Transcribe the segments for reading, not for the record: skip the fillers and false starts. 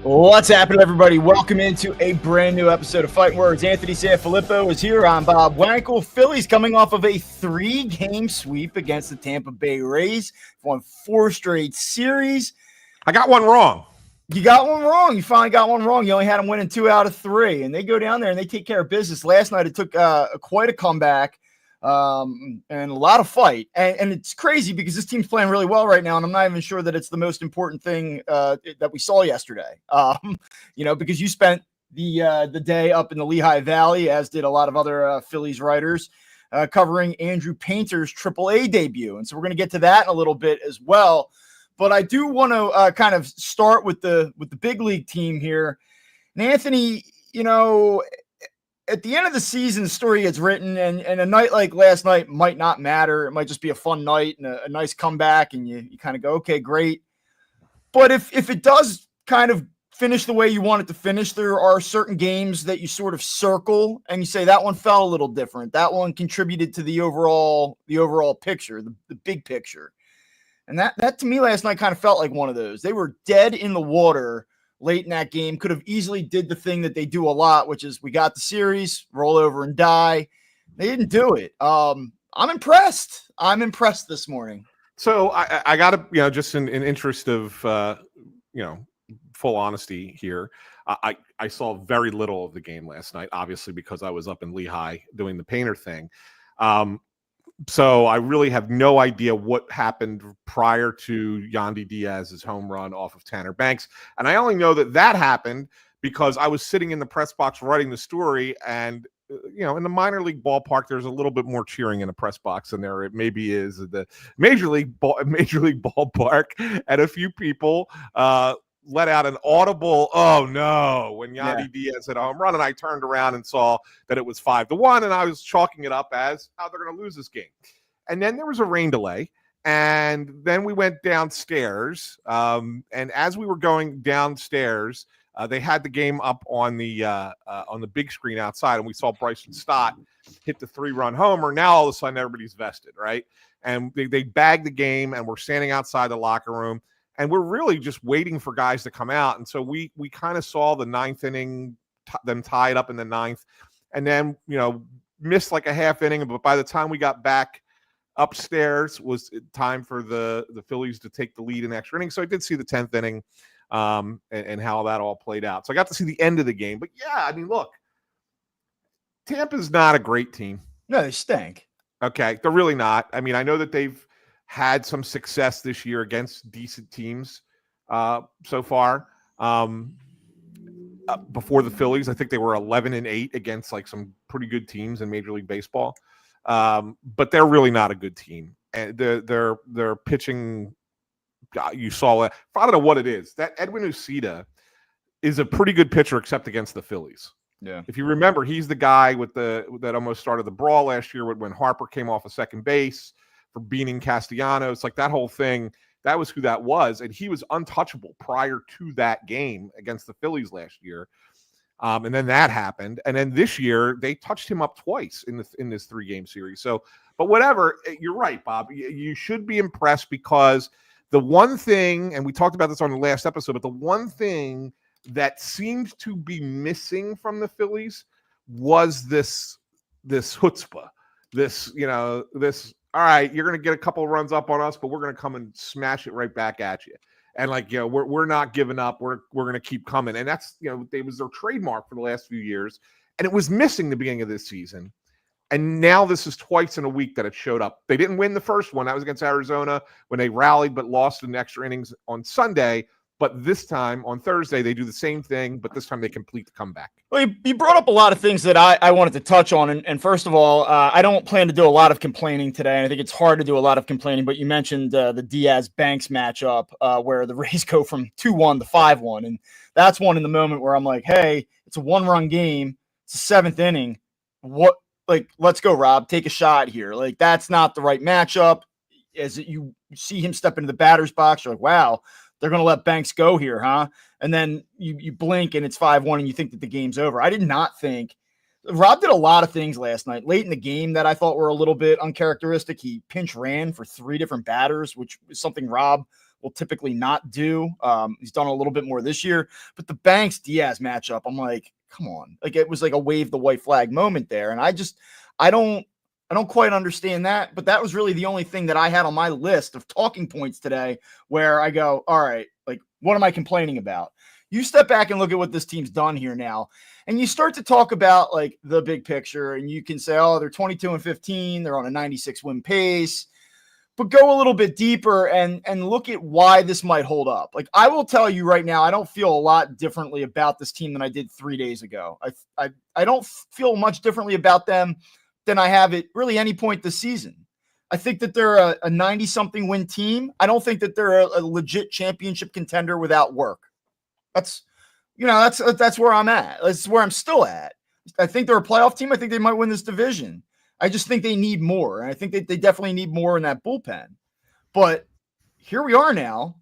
What's happening, everybody? Welcome into a brand new episode of Phightin Words. Anthony SanFilippo is here. I'm Bob Wankel. Phillies coming off of a 3-game sweep against the Tampa Bay Rays. Won 4 straight series. I got one wrong. You got one wrong. You finally got one wrong. You only had them winning 2 out of 3, and they go down there and they take care of business. Last night it took quite a comeback and a lot of fight. And it's crazy because this team's playing really well right now, and I'm not even sure that it's the most important thing that we saw yesterday. Because you spent the day up in the Lehigh Valley, as did a lot of other Phillies writers, covering Andrew Painter's AAA debut. And so we're going to get to that in a little bit as well. But I do want to kind of start with the big league team here. And Anthony, at the end of the season, the story gets written, and a night like last night might not matter. It might just be a fun night and a nice comeback, and you kind of go, okay, great. But if it does kind of finish the way you want it to finish, there are certain games that you sort of circle and you say that one felt a little different. That one contributed to the overall picture, the big picture. And that to me last night kind of felt like one of those. They were dead in the water late in that game. Could have easily did the thing that they do a lot, which is we got the series, roll over and die. They didn't do it. I'm impressed. I'm impressed this morning. So I got to, just in interest of, full honesty here, I saw very little of the game last night, obviously, because I was up in Lehigh doing the Painter thing. So I really have no idea what happened prior to Yandy Diaz's home run off of Tanner Banks. And I only know that happened because I was sitting in the press box writing the story. And, in the minor league ballpark, there's a little bit more cheering in the press box than there maybe is at the major league ballpark. And a few people let out an audible, "Oh no," when Yandy Diaz hit a home run, and I turned around and saw that it was 5-1, and I was chalking it up as how they're going to lose this game. And then there was a rain delay, and then we went downstairs, and as we were going downstairs, they had the game up on the big screen outside, and we saw Bryson Stott hit the 3-run homer. Now all of a sudden everybody's vested, right? And they bagged the game, and we're standing outside the locker room. And we're really just waiting for guys to come out. And so we kind of saw the 9th inning, them tied up in the 9th, and then, missed like a half inning. But by the time we got back upstairs, was time for the Phillies to take the lead in extra innings. So I did see the 10th inning and how that all played out. So I got to see the end of the game. But yeah, I mean, look, Tampa's not a great team. No, they stink. Okay, they're really not. I mean, I know that they've had some success this year against decent teams so far. Before the Phillies, I think they were 11-8 against like some pretty good teams in Major League Baseball. But they're really not a good team. And their pitching, you saw it. I don't know what it is. That Edwin Uceda is a pretty good pitcher, except against the Phillies. Yeah. If you remember, he's the guy that almost started the brawl last year when Harper came off of second base for beating Castellanos, like that whole thing. That was who that was, and he was untouchable prior to that game against the Phillies last year. And then that happened, and then this year they touched him up twice in this 3-game series. So, but whatever, you're right, Bob. You should be impressed because the one thing, and we talked about this on the last episode, but the one thing that seemed to be missing from the Phillies was this chutzpah, this. All right, you're going to get a couple of runs up on us, but we're going to come and smash it right back at you. And we're not giving up. We're going to keep coming. And that's, it was their trademark for the last few years. And it was missing the beginning of this season. And now this is twice in a week that it showed up. They didn't win the first one. That was against Arizona when they rallied but lost in extra innings on Sunday. But this time, on Thursday, they do the same thing, but this time they complete the comeback. Well, you brought up a lot of things that I wanted to touch on. And first of all, I don't plan to do a lot of complaining today. And I think it's hard to do a lot of complaining. But you mentioned the Diaz-Banks matchup where the Rays go from 2-1 to 5-1. And that's one in the moment where I'm like, hey, it's a 1-run game. It's the 7th inning. Let's go, Rob. Take a shot here. Like, that's not the right matchup. As you see him step into the batter's box, you're like, wow, they're going to let Banks go here, huh? And then you blink and it's 5-1 and you think that the game's over. I did not think Rob did a lot of things last night late in the game that I thought were a little bit uncharacteristic. He pinch ran for 3 different batters, which is something Rob will typically not do. He's done a little bit more this year, but the Banks-Diaz matchup, I'm like, come on. Like, it was like a wave the white flag moment there. And I don't quite understand that, but that was really the only thing that I had on my list of talking points today where I go, all right, like, what am I complaining about? You step back and look at what this team's done here now, and you start to talk about like the big picture, and you can say, oh, they're 22-15, they're on a 96 win pace, but go a little bit deeper and look at why this might hold up. Like, I will tell you right now, I don't feel a lot differently about this team than I did 3 days ago. I don't feel much differently about them than I have at really any point this season. I think that they're a 90-something win team. I don't think that they're a legit championship contender without work. That's where I'm at. That's where I'm still at. I think they're a playoff team. I think they might win this division. I just think they need more. And I think they definitely need more in that bullpen. But here we are now,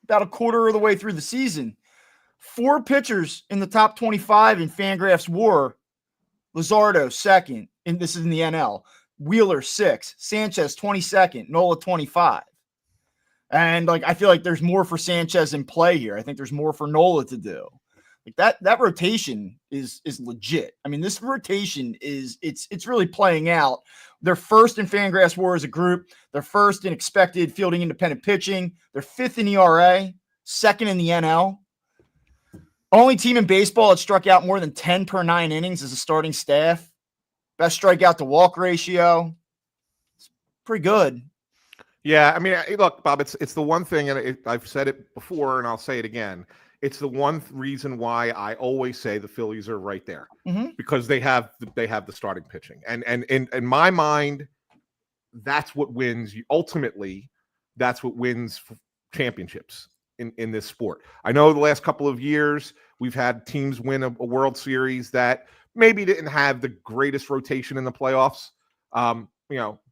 about a quarter of the way through the season. 4 pitchers in the top 25 in Fangraphs WAR. Luzardo, second, and this is in the NL. Wheeler, 6th. Sanchez, 22nd. Nola, 25. And like, I feel like there's more for Sanchez in play here. I think there's more for Nola to do. Like that rotation is legit. I mean, this rotation it's really playing out. They're first in Fangraphs WAR as a group. They're first in expected fielding independent pitching. They're 5th in ERA, 2nd in the NL. Only team in baseball that struck out more than 10 per 9 innings as a starting staff. Best strikeout to walk ratio. It's pretty good. Yeah, I mean, look, Bob, it's the one thing, and I've said it before, and I'll say it again. It's the one reason why I always say the Phillies are right there, because they have the starting pitching, and in my mind, that's what wins. Ultimately, that's what wins championships in this sport. I know the last couple of years we've had teams win a World Series that maybe didn't have the greatest rotation in the playoffs.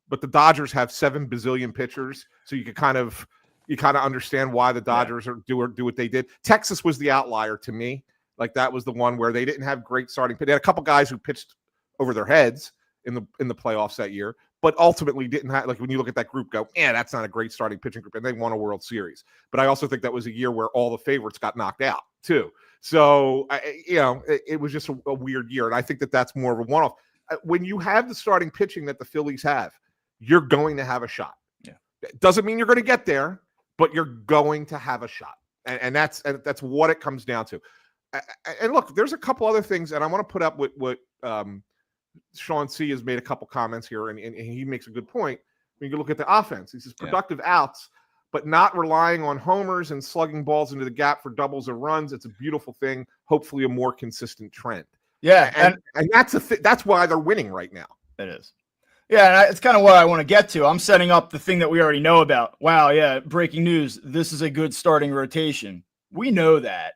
But the Dodgers have 7 bazillion pitchers, so you kind of understand why the Dodgers do what they did. Texas was the outlier to me. Like, that was the one where they didn't have great starting. They had a couple guys who pitched over their heads in the playoffs that year, but ultimately didn't have, like, when you look at that group, go, that's not a great starting pitching group, and they won a World Series. But I also think that was a year where all the favorites got knocked out too. So it was just a weird year, and I think that that's more of a one-off. When you have the starting pitching that the Phillies have, you're going to have a shot. Yeah. It doesn't mean you're going to get there, but you're going to have a shot. And that's what it comes down to. And look, there's a couple other things, and I want to put up what Sean C. has made a couple comments here, and he makes a good point. When you look at the offense, he says productive outs, but not relying on homers and slugging balls into the gap for doubles or runs. It's a beautiful thing. Hopefully a more consistent trend. Yeah. And that's why they're winning right now. It is. Yeah, and it's kind of what I want to get to. I'm setting up the thing that we already know about. Wow, yeah, breaking news. This is a good starting rotation. We know that.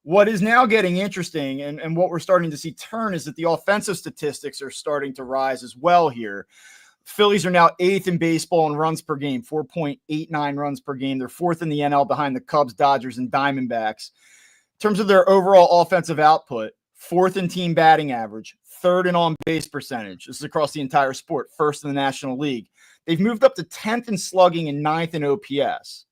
What is now getting interesting and what we're starting to see turn is that the offensive statistics are starting to rise as well here. Phillies are now 8th in baseball in runs per game, 4.89 runs per game. They're 4th in the NL behind the Cubs, Dodgers, and Diamondbacks. In terms of their overall offensive output, 4th in team batting average, 3rd in on-base percentage. This is across the entire sport, 1st in the National League. They've moved up to 10th in slugging and 9th in OPS.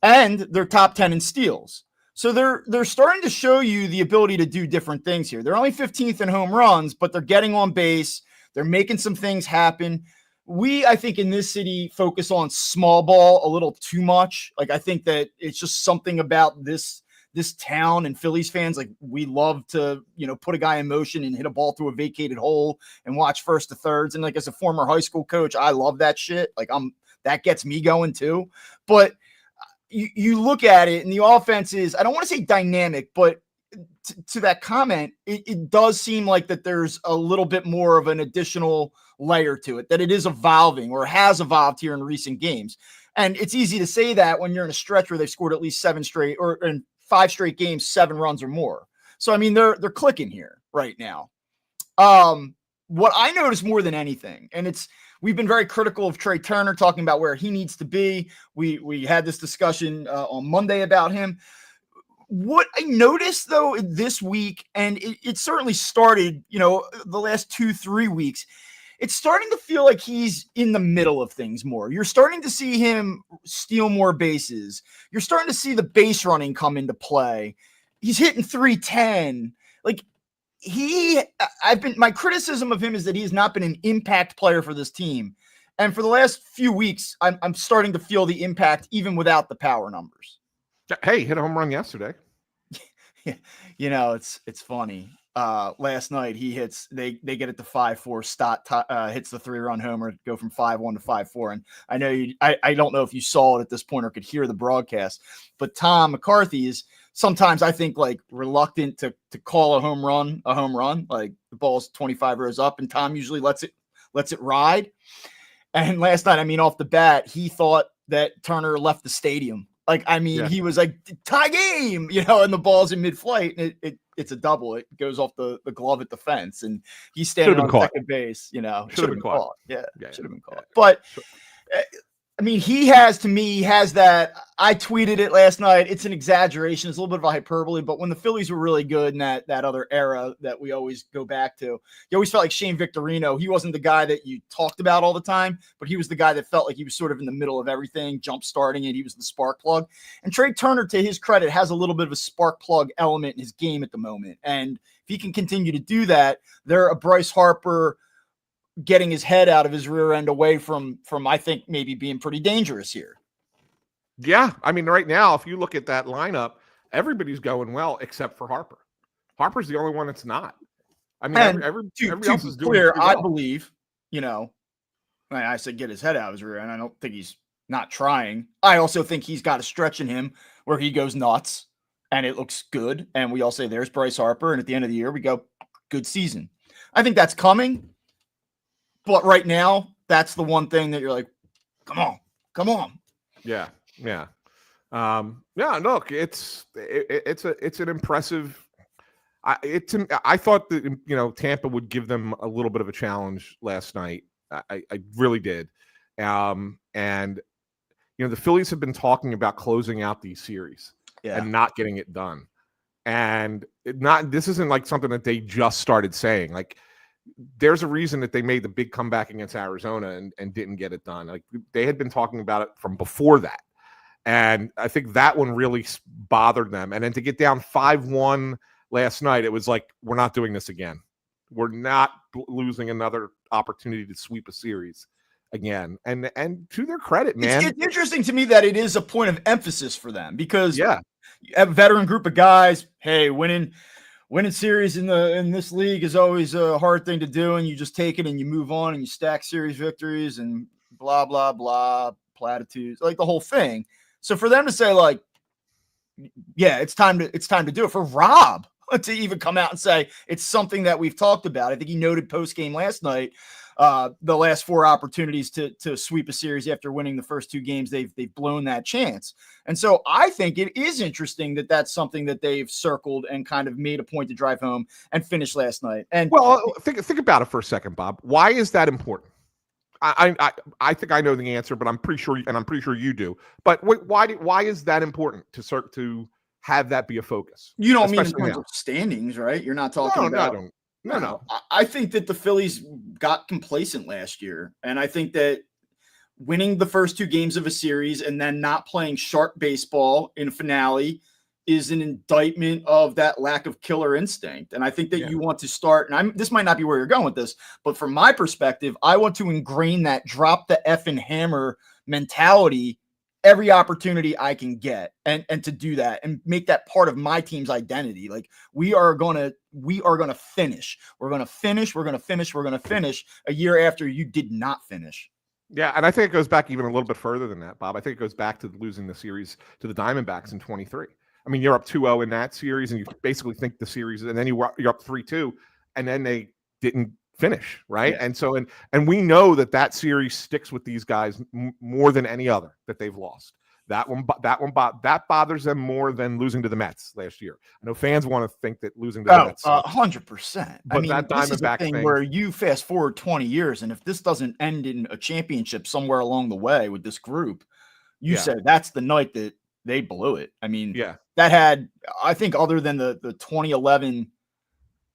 And they're top 10 in steals. So they're starting to show you the ability to do different things here. They're only 15th in home runs, but they're getting on base. They're making some things happen. We, I think, in this city focus on small ball a little too much. Like, I think that it's just something about this town and Phillies fans, like, we love to, put a guy in motion and hit a ball through a vacated hole and watch first to thirds. And like, as a former high school coach, I love that shit. Like, that gets me going too. But you look at it and the offense is, I don't want to say dynamic, but to that comment, it does seem like that there's a little bit more of an additional layer to it, that it is evolving or has evolved here in recent games. And it's easy to say that when you're in a stretch where they've scored at least 7 straight or in 5 straight games, 7 runs or more. So, I mean, they're clicking here right now. What I noticed more than anything, and we've been very critical of Trey Turner, talking about where he needs to be. We had this discussion on Monday about him. What I noticed, though, this week, and it certainly started, the last 2-3 weeks, it's starting to feel like he's in the middle of things more. You're starting to see him steal more bases. You're starting to see the base running come into play. He's hitting 310. Like my criticism of him is that he has not been an impact player for this team. And for the last few weeks, I'm starting to feel the impact even without the power numbers. Hey, hit a home run yesterday. You know, it's funny. Last night they get it to 5-4. Stott hits the 3-run homer, go from 5-1 to 5-4. And I know I don't know if you saw it at this point or could hear the broadcast, but Tom McCarthy is sometimes, I think, like reluctant to call a home run. Like the ball's 25 rows up, and Tom usually lets it ride. And last night, I mean, off the bat, he thought that Turner left the stadium. Like, I mean, He was like, tie game, you know, and the ball's in mid-flight. And it's a double. It goes off the glove at the fence, and he's standing on second base, you know. Should have been caught. Yeah, should have been caught. But, I mean, he has that. I tweeted it last night. It's an exaggeration. It's a little bit of a hyperbole, but when the Phillies were really good in that other era that we always go back to, you always felt like Shane Victorino. He wasn't the guy that you talked about all the time, but he was the guy that felt like he was sort of in the middle of everything, jump starting it. He was the spark plug. And Trey Turner, to his credit, has a little bit of a spark plug element in his game at the moment. And if he can continue to do that, they're a Bryce Harper getting his head out of his rear end away from I think maybe being pretty dangerous here. Yeah, I mean, right now, if you look at that lineup, everybody's going well except for Harper. Harper's the only one that's not. I mean, everybody else is doing clear. well. I believe, you know, I said get his head out of his rear end. I don't think he's not trying. I also think he's got a stretch in him where he goes nuts and it looks good. And we all say there's Bryce Harper. And at the end of the year, we go, good season. I think that's coming. But right now, that's the one thing that you're like, come on. Yeah. Look, it's an impressive. I thought that, you know, Tampa would give them a little bit of a challenge last night. I really did. And you know, the Phillies have been talking about closing out these series and not getting it done. And this isn't like something that they just started saying. Like, there's a reason that they made the big comeback against Arizona and didn't get it done. Like, they had been talking about it from before that. And I think that one really bothered them. And then to get down 5-1 last night, it was like, we're not doing this again. We're not losing another opportunity to sweep a series again. And to their credit, man. It's interesting to me that it is a point of emphasis for them because you have a veteran group of guys. Hey, winning series in this league is always a hard thing to do, and you just take it and you move on and you stack series victories and blah blah blah platitudes, like the whole thing. So for them to say like, yeah, it's time to do it, for Rob to even come out and say it's something that we've talked about. I think he noted post game last night, the last 4 opportunities to sweep a series after winning the first 2 games, they've blown that chance. And so I think it is interesting that that's something that they've circled and kind of made a point to drive home and finish last night. And well, think about it for a second, Bob. Why is that important? I think I know the answer, but I'm pretty sure you do. But why is that important to have that be a focus? You don't mean in terms of standings, right? You're not talking about. No. I think that the Phillies got complacent last year. And I think that winning the first 2 games of a series and then not playing sharp baseball in a finale is an indictment of that lack of killer instinct. And I think that you want to start, and this might not be where you're going with this, but from my perspective, I want to ingrain that drop the effing hammer mentality every opportunity I can get, and to do that and make that part of my team's identity. Like, we are going to finish. We're going to finish a year after you did not finish. Yeah, and I think it goes back even a little bit further than that, Bob. I think it goes back to losing the series to the Diamondbacks in 23. I mean, you're up 2-0 in that series, and you basically think the series, and then you're up 3-2, and then they didn't finish, right? Yeah. And so, and we know that series sticks with these guys more than any other that they've lost. That bothers them more than losing to the Mets last year. I know fans want to think that losing to the Mets, 100%. But I mean, that this is the thing where you fast forward 20 years, and if this doesn't end in a championship somewhere along the way with this group, you said that's the night that they blew it. I mean, that had, I think, other than the 2011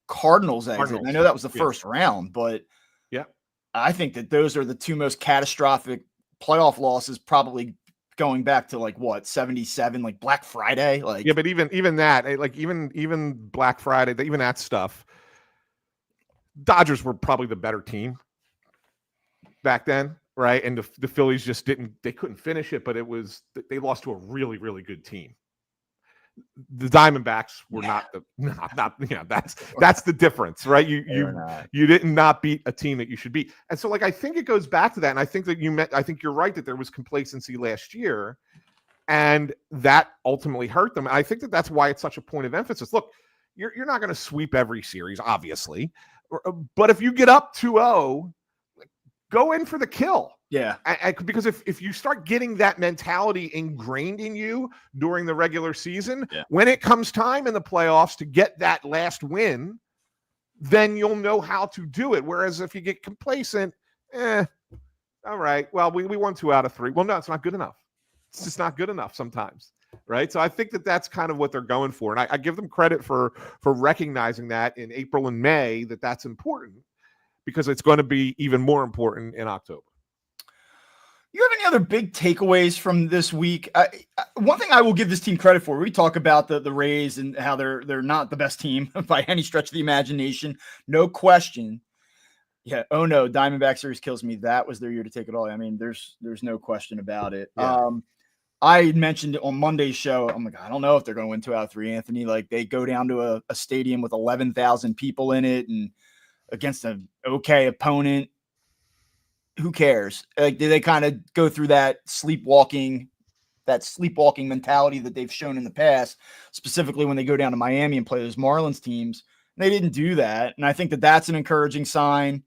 Cardinals exit. I know that was the first round, but I think that those are the two most catastrophic playoff losses, probably going back to like what, 77, like Black Friday. Like, yeah, but even that, like even Black Friday, even that stuff, Dodgers were probably the better team back then, right? And the Phillies just couldn't finish it, but they lost to a really, really good team. The Diamondbacks were not that's the difference, right? You didn't not beat a team that you should beat. And so like I think it goes back to that. And I think that I think you're right that there was complacency last year, and that ultimately hurt them. And I think that that's why it's such a point of emphasis. Look, you're not going to sweep every series, obviously, but if you get up 2-0, go in for the kill. Yeah. Because if you start getting that mentality ingrained in you during the regular season, when it comes time in the playoffs to get that last win, then you'll know how to do it. Whereas if you get complacent, all right, well, we won 2 out of 3. Well, no, it's not good enough. It's just not good enough sometimes, right? So I think that that's kind of what they're going for. And I give them credit for recognizing that in April and May, that's important, because it's going to be even more important in October. You have any other big takeaways from this week? One thing I will give this team credit for, we talk about the Rays and how they're not the best team by any stretch of the imagination. No question. Yeah. Oh no, Diamondback series kills me. That was their year to take it all. I mean, there's no question about it. Yeah. I mentioned it on Monday's show. I'm like, I don't know if they're going to win 2 out of 3, Anthony. Like, they go down to a stadium with 11,000 people in it and against an okay opponent. Who cares? Like, do they kind of go through that sleepwalking mentality that they've shown in the past, specifically when they go down to Miami and play those Marlins teams? And they didn't do that. And I think that that's an encouraging sign.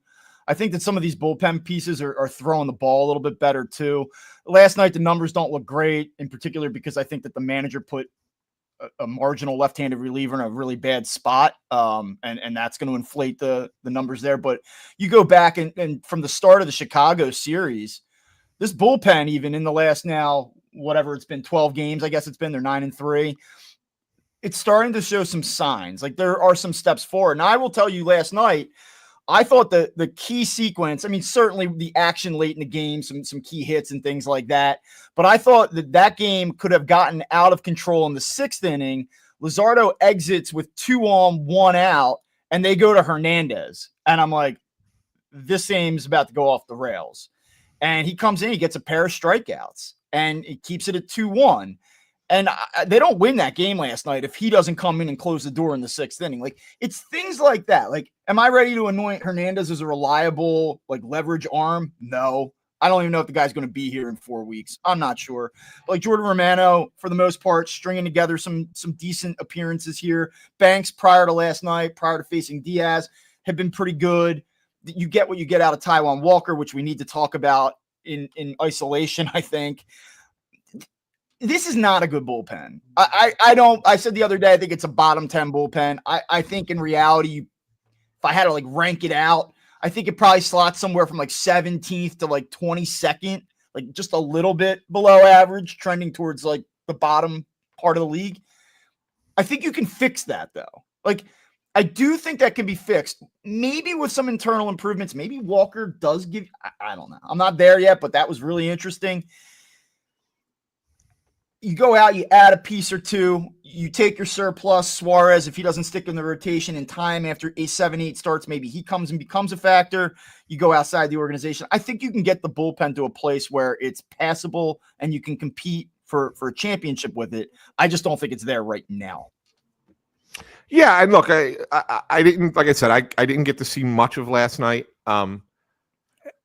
I think that some of these bullpen pieces are throwing the ball a little bit better too. Last night, the numbers don't look great, in particular because I think that the manager put a marginal left-handed reliever in a really bad spot. And that's going to inflate the numbers there. But you go back and from the start of the Chicago series, this bullpen, even in the last now, whatever it's been, 12 games, I guess it's been, they're 9-3. It's starting to show some signs. Like, there are some steps forward. And I will tell you, last night, I thought the key sequence, I mean, certainly the action late in the game, some key hits and things like that. But I thought that game could have gotten out of control in the 6th inning. Luzardo exits with 2 on, 1 out, and they go to Hernandez. And I'm like, this game's about to go off the rails. And he comes in, he gets a pair of strikeouts, and he keeps it at 2-1. And they don't win that game last night if he doesn't come in and close the door in the 6th inning. Like, it's things like that. Like, am I ready to anoint Hernandez as a reliable, like, leverage arm? No. I don't even know if the guy's going to be here in 4 weeks. I'm not sure. But like Jordan Romano, for the most part, stringing together some decent appearances here. Banks, prior to last night, prior to facing Diaz, have been pretty good. You get what you get out of Taijuan Walker, which we need to talk about in isolation, I think. This is not a good bullpen. I said the other day, I think it's a bottom 10 bullpen. I think in reality, if I had to like rank it out, I think it probably slots somewhere from like 17th to like 22nd, like just a little bit below average, trending towards like the bottom part of the league. I think you can fix that though. Like, I do think that can be fixed, maybe with some internal improvements. Maybe Walker does give, I don't know. I'm not there yet, but that was really interesting. You go out, you add a piece or two, you take your surplus, Suarez, if he doesn't stick in the rotation in time after 7-8 starts, maybe he comes and becomes a factor. You go outside the organization. I think you can get the bullpen to a place where it's passable and you can compete for a championship with it. I just don't think it's there right now. Yeah, and look, I didn't, like I said, I didn't get to see much of last night.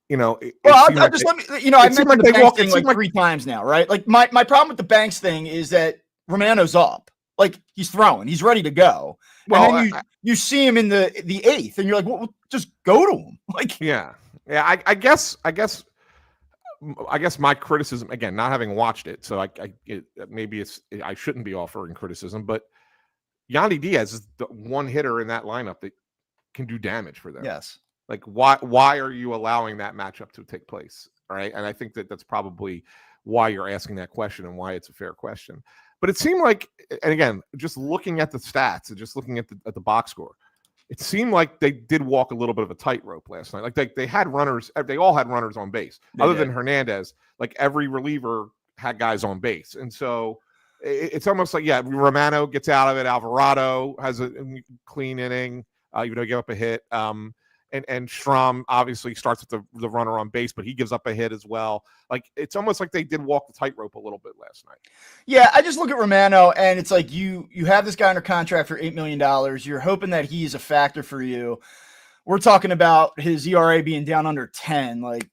You know, I mentioned the Banks thing like 3 times now, right? Like, my problem with the Banks thing is that Romano's up, like, he's throwing, he's ready to go. Well, and then you see him in the 8th, and you're like, well, just go to him. Like, yeah. I guess my criticism, again, not having watched it, so I shouldn't be offering criticism, but Yandy Diaz is the one hitter in that lineup that can do damage for them. Yes. Like, why are you allowing that matchup to take place? All right. And I think that's probably why you're asking that question and why it's a fair question. But it seemed like, and again, just looking at the stats and just looking at the box score, it seemed like they did walk a little bit of a tightrope last night. Like they had runners, they all had runners on base. Other than Hernandez, like every reliever had guys on base. And so it's almost like, Romano gets out of it. Alvarado has a clean inning, even though he gave up a hit. And Strom obviously starts with the runner on base, but he gives up a hit as well. Like, it's almost like they did walk the tightrope a little bit last night. Yeah, I just look at Romano, and it's like you have this guy under contract for $8 million. You're hoping that he's a factor for you. We're talking about his ERA being down under 10, like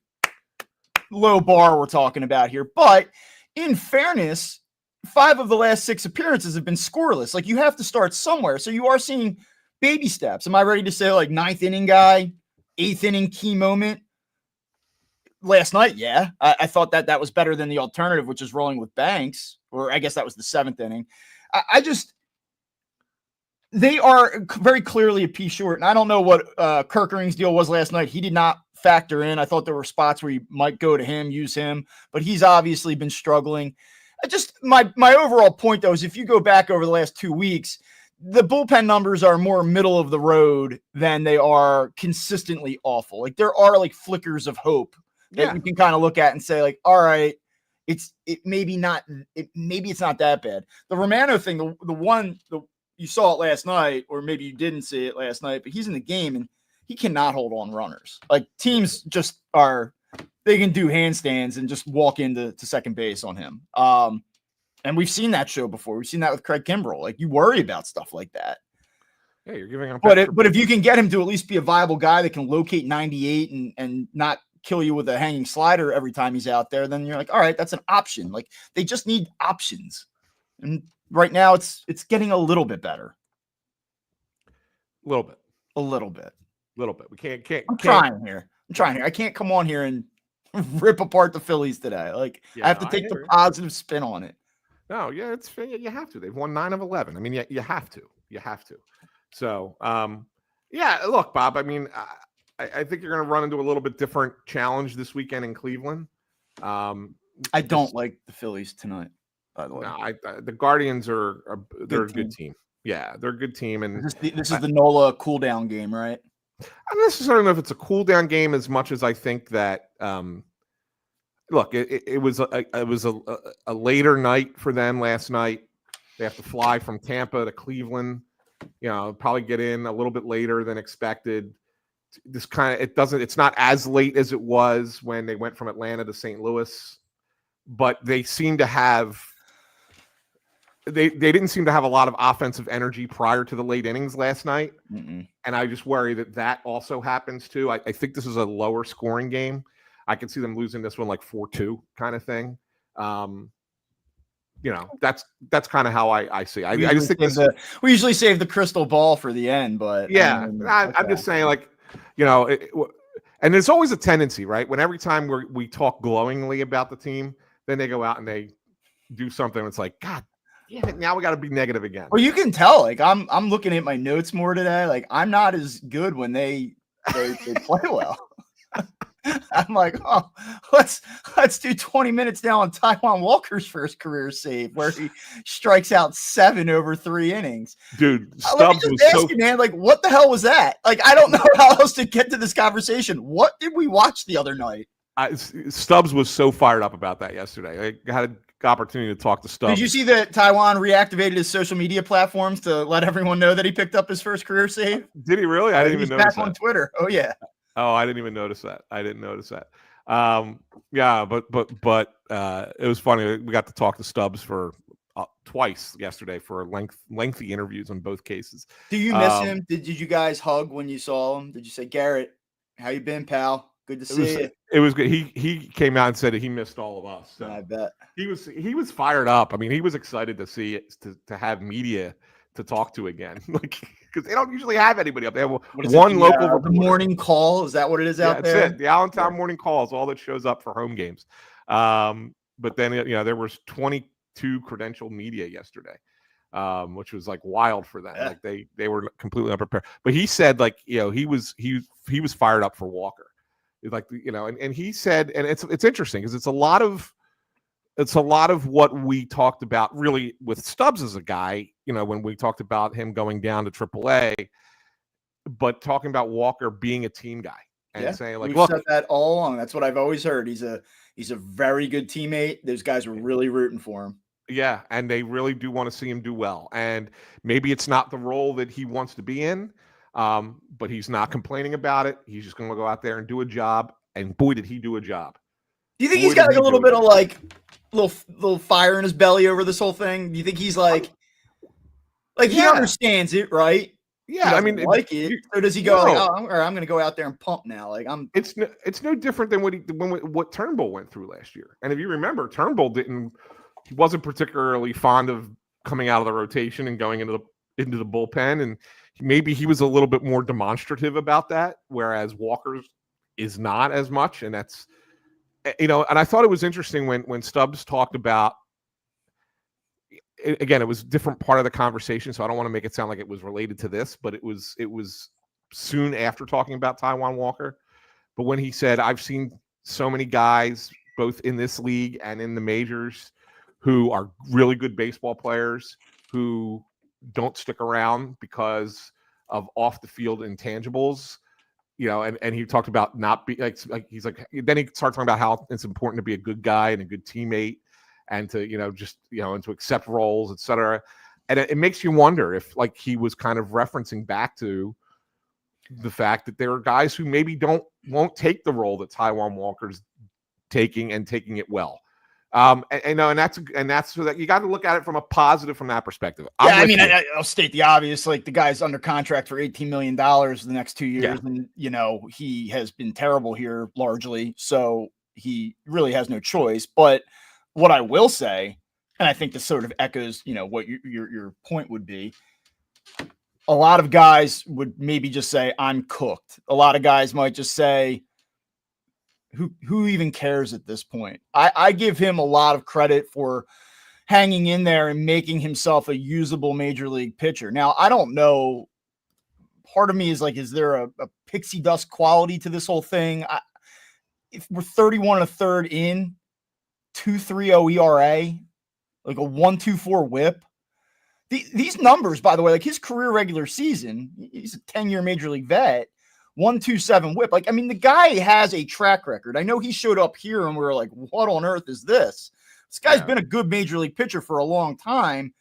low bar we're talking about here. But in fairness, 5 of the last 6 appearances have been scoreless. Like, you have to start somewhere. So you are seeing baby steps. Am I ready to say like 9th inning guy, 8th inning key moment? Last night, yeah. I thought that was better than the alternative, which is rolling with Banks, or I guess that was the 7th inning. They are very clearly a piece short, and I don't know what Kerkering's deal was last night. He did not factor in. I thought there were spots where you might go to him, use him, but he's obviously been struggling. My overall point, though, is if you go back over the last 2 weeks, the bullpen numbers are more middle of the road than they are consistently awful. Like, there are like flickers of hope that you can kind of look at and say, like, all right, maybe it's not that bad. The Romano thing, you saw it last night, or maybe you didn't see it last night, but he's in the game and he cannot hold on runners. Like, teams just they can do handstands and just walk into second base on him. And we've seen that show before. We've seen that with Craig Kimbrell. Like, you worry about stuff like that. Yeah, you're giving him. But if you can get him to at least be a viable guy that can locate 98 and not kill you with a hanging slider every time he's out there, then you're like, all right, that's an option. Like, they just need options. And right now it's getting a little bit better. A little bit. We can't. I'm trying here. I can't come on here and rip apart the Phillies today. Like, I have to take the positive spin on it. No, yeah, you have to. They've won 9 of 11. I mean, you have to. So, look, Bob, I mean, I think you're going to run into a little bit different challenge this weekend in Cleveland. I don't like the Phillies tonight, by the way. No, the Guardians they're a good team. Yeah, they're a good team. And this is the NOLA cool down game, right? I don't necessarily know if it's a cool down game as much as I think that, look, it was a later night for them last night. They have to fly from Tampa to Cleveland, probably get in a little bit later than expected. It's not as late as it was when they went from Atlanta to St. Louis, but they seem to have, they didn't seem to have a lot of offensive energy prior to the late innings last night. Mm-mm. And I just worry that also happens too. I think this is a lower scoring game. I can see them losing this one like 4-2 kind of thing. That's kind of how I see. I just think we usually save the crystal ball for the end, but I'm just saying, like, and there's always a tendency, right? When every time we talk glowingly about the team, then they go out and they do something. It's like, God, now we got to be negative again. Well, you can tell. Like, I'm looking at my notes more today. Like, I'm not as good when they play well. I'm like, oh, let's do 20 minutes now on Taijuan Walker's first career save, where he strikes out 7 over 3 innings. Dude, Stubbs was asking, man, like, what the hell was that? Like, I don't know how else to get to this conversation. What did we watch the other night? Stubbs was so fired up about that yesterday. I had an opportunity to talk to Stubbs. Did you see that Taijuan reactivated his social media platforms to let everyone know that he picked up his first career save? Did he really? I didn't even notice that. On Twitter. Oh, yeah. Oh, I didn't even notice that. But it was funny. We got to talk to Stubbs for twice yesterday for lengthy interviews on both cases. Do you miss him? Did you guys hug when you saw him? Did you say, Garrett, how you been, pal? Good to see you. It was good. He came out and said that he missed all of us. So I bet he was fired up. I mean, he was excited to see it, to have media to talk to again, like, because they don't usually have anybody up there. One local the morning call, is that what it is out there? That's it. The Allentown morning call is all that shows up for home games. But then there was 22 credentialed media yesterday, which was like wild for them. Like they were completely unprepared. But he said, like, he was fired up for Walker. Like, and he said, and it's interesting because it's a lot of what we talked about really with Stubbs as a guy, when we talked about him going down to AAA. but talking about Walker being a team guy and saying like, we've look, said that all along. That's what I've always heard. He's a very good teammate. Those guys are really rooting for him. Yeah, and they really do want to see him do well. And maybe it's not the role that he wants to be in, but he's not complaining about it. He's just going to go out there and do a job. And boy, did he do a job. Do you think he's got like a little bit of like little fire in his belly over this whole thing? Do you think he's like he understands it, right? Yeah, I mean, like it. So does he go like, oh, I'm going to go out there and pump now? Like It's no different than what Turnbull went through last year. And if you remember, Turnbull he wasn't particularly fond of coming out of the rotation and going into the bullpen, and maybe he was a little bit more demonstrative about that, whereas Walker's is not as much. And that's, and I thought it was interesting when Stubbs talked about, again, it was a different part of the conversation, so I don't want to make it sound like it was related to this, but it was soon after talking about Taijuan Walker. But when he said, I've seen so many guys, both in this league and in the majors, who are really good baseball players who don't stick around because of off the field intangibles, and he talked about not be like he's like, then he started talking about how it's important to be a good guy and a good teammate and to, and to accept roles, etc. And it makes you wonder if like he was kind of referencing back to the fact that there are guys who maybe won't take the role that Taijuan Walker's taking and taking it well. And that's so that you got to look at it from a positive from that perspective. I'll state the obvious. Like the guy's under contract for $18 million the next 2 years, and he has been terrible here largely, so he really has no choice. But what I will say, and I think this sort of echoes, what your point would be. A lot of guys would maybe just say, "I'm cooked." A lot of guys might just say, Who even cares at this point? I give him a lot of credit for hanging in there and making himself a usable major league pitcher. Now, I don't know. Part of me is like, is there a pixie dust quality to this whole thing? If we're 31 1/3 in, 2.30 ERA, like a 1.24 WHIP. These numbers, by the way, like his career regular season, he's a 10-year major league vet. 1.27 WHIP. Like, I mean, the guy has a track record. I know he showed up here and we were like, what on earth is this? This guy's been a good major league pitcher for a long time.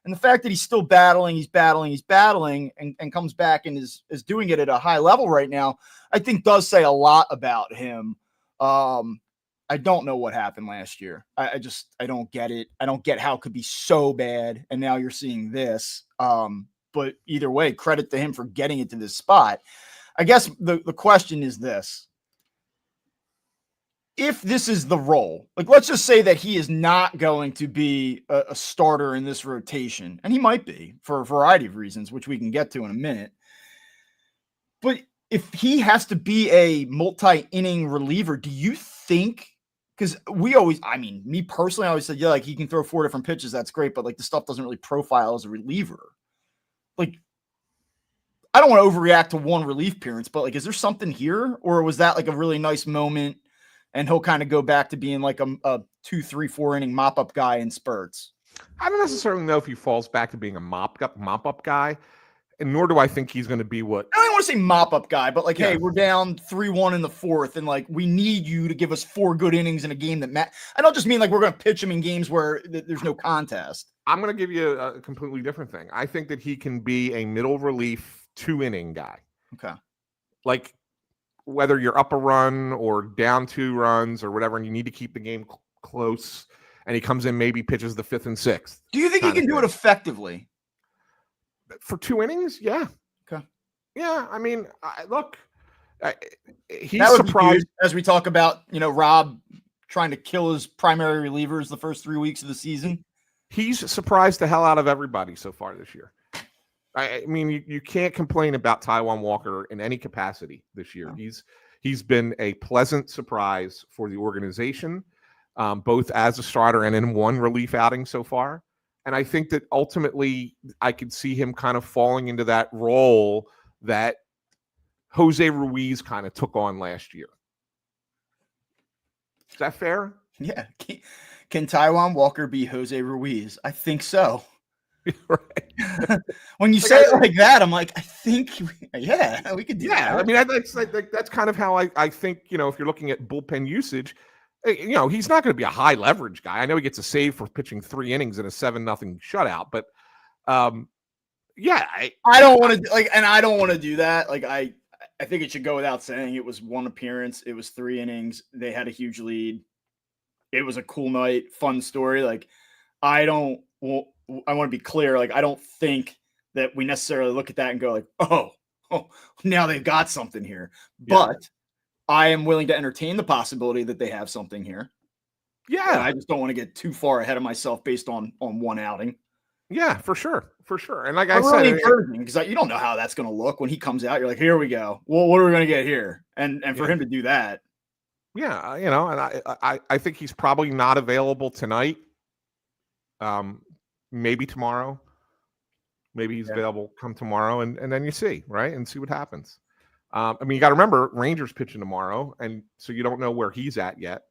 And the fact that he's still battling and comes back and is doing it at a high level right now, I think does say a lot about him. I don't know what happened last year. I don't get it. I don't get how it could be so bad. And now you're seeing this. But either way, credit to him for getting it to this spot. I guess the question is this. If this is the role, like let's just say that he is not going to be a starter in this rotation, and he might be for a variety of reasons, which we can get to in a minute. But if he has to be a multi-inning reliever, do you think, because me personally, I always said, like he can throw 4 different pitches. That's great. But like the stuff doesn't really profile as a reliever. Like, I don't want to overreact to one relief appearance, but like, is there something here, or was that like a really nice moment and he'll kind of go back to being like a 2, 3, 4 inning mop up guy in spurts? I don't necessarily know if he falls back to being a mop up guy, and nor do I think he's going to be what. I don't even want to say mop up guy, but like, hey, we're down 3-1 in the 4th, and like we need you to give us 4 good innings in a game that I don't just mean like we're going to pitch him in games where there's no contest. I'm going to give you a completely different thing. I think that he can be a middle relief 2-inning guy. Okay. Like whether you're up a run or down 2 runs or whatever, and you need to keep the game close, and he comes in, maybe pitches the 5th and 6th. Do you think he can do it effectively? For 2 innings? Yeah. Okay. Yeah. I mean, he's surprised as we talk about, Rob trying to kill his primary relievers the first 3 weeks of the season. He's surprised the hell out of everybody so far this year. I mean, you can't complain about Taijuan Walker in any capacity this year. No. He's been a pleasant surprise for the organization, both as a starter and in one relief outing so far. And I think that ultimately I could see him kind of falling into that role that Jose Ruiz kind of took on last year. Is that fair? Yeah. Can Taijuan Walker be Jose Ruiz? I think so. Right. When you Like, say it like that, I'm like, I think, we could do yeah, that. I mean, that's kind of how I think, if you're looking at bullpen usage, he's not going to be a high leverage guy. I know he gets a save for pitching 3 innings in a 7-0 shutout, but yeah, I don't want to and I don't want to do that. Like I think it should go without saying. It was 1 appearance. It was 3 innings. They had a huge lead. It was a cool night, fun story. Like I want to be clear. Like I don't think that we necessarily look at that and go like, oh, now they've got something here. Yeah. But I am willing to entertain the possibility that they have something here. Yeah. And I just don't want to get too far ahead of myself based on one outing. Yeah, for sure. And like I'm I said, really encouraging because you don't know how that's going to look when he comes out. You're like, here we go. Well, what are we going to get here? And for him to do that. Yeah, and I think he's probably not available tonight. Maybe tomorrow. Maybe he's available come tomorrow, and then you see, right? And see what happens. I mean, you got to remember, Rangers pitching tomorrow, and so you don't know where he's at yet.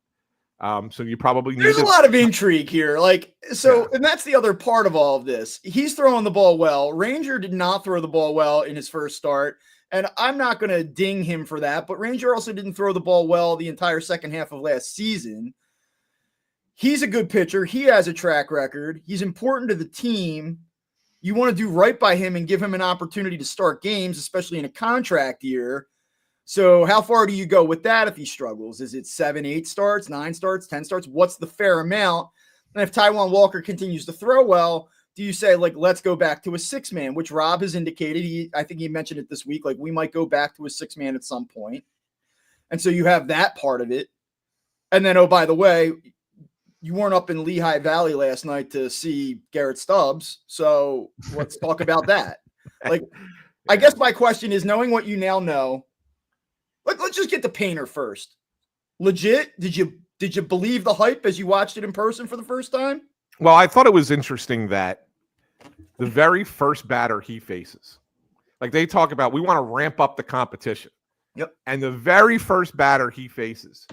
So you probably There's a lot of intrigue here. And that's the other part of all of this. He's throwing the ball well. Ranger did not throw the ball well in his first start. And I'm not going to ding him for that, but Ranger also didn't throw the ball well the entire second half of last season. He's a good pitcher. He has a track record. He's important to the team. You want to do right by him and give him an opportunity to start games, especially in a contract year. So how far do you go with that if he struggles? Is it 7, 8 starts, 9 starts, 10 starts? What's the fair amount? And if Taijuan Walker continues to throw well, do you say, let's go back to a 6-man, which Rob has indicated. I think he mentioned it this week. We might go back to a 6-man at some point. And so you have that part of it. And then, oh, by the way, you weren't up in Lehigh Valley last night to see Garrett Stubbs. So let's talk about that. I guess my question is, knowing what you now know, let's just get the Painter first. Legit, did you believe the hype as you watched it in person for the first time? Well, I thought it was interesting that the very first batter he faces, they talk about, we want to ramp up the competition. Yep. And the very first batter he faces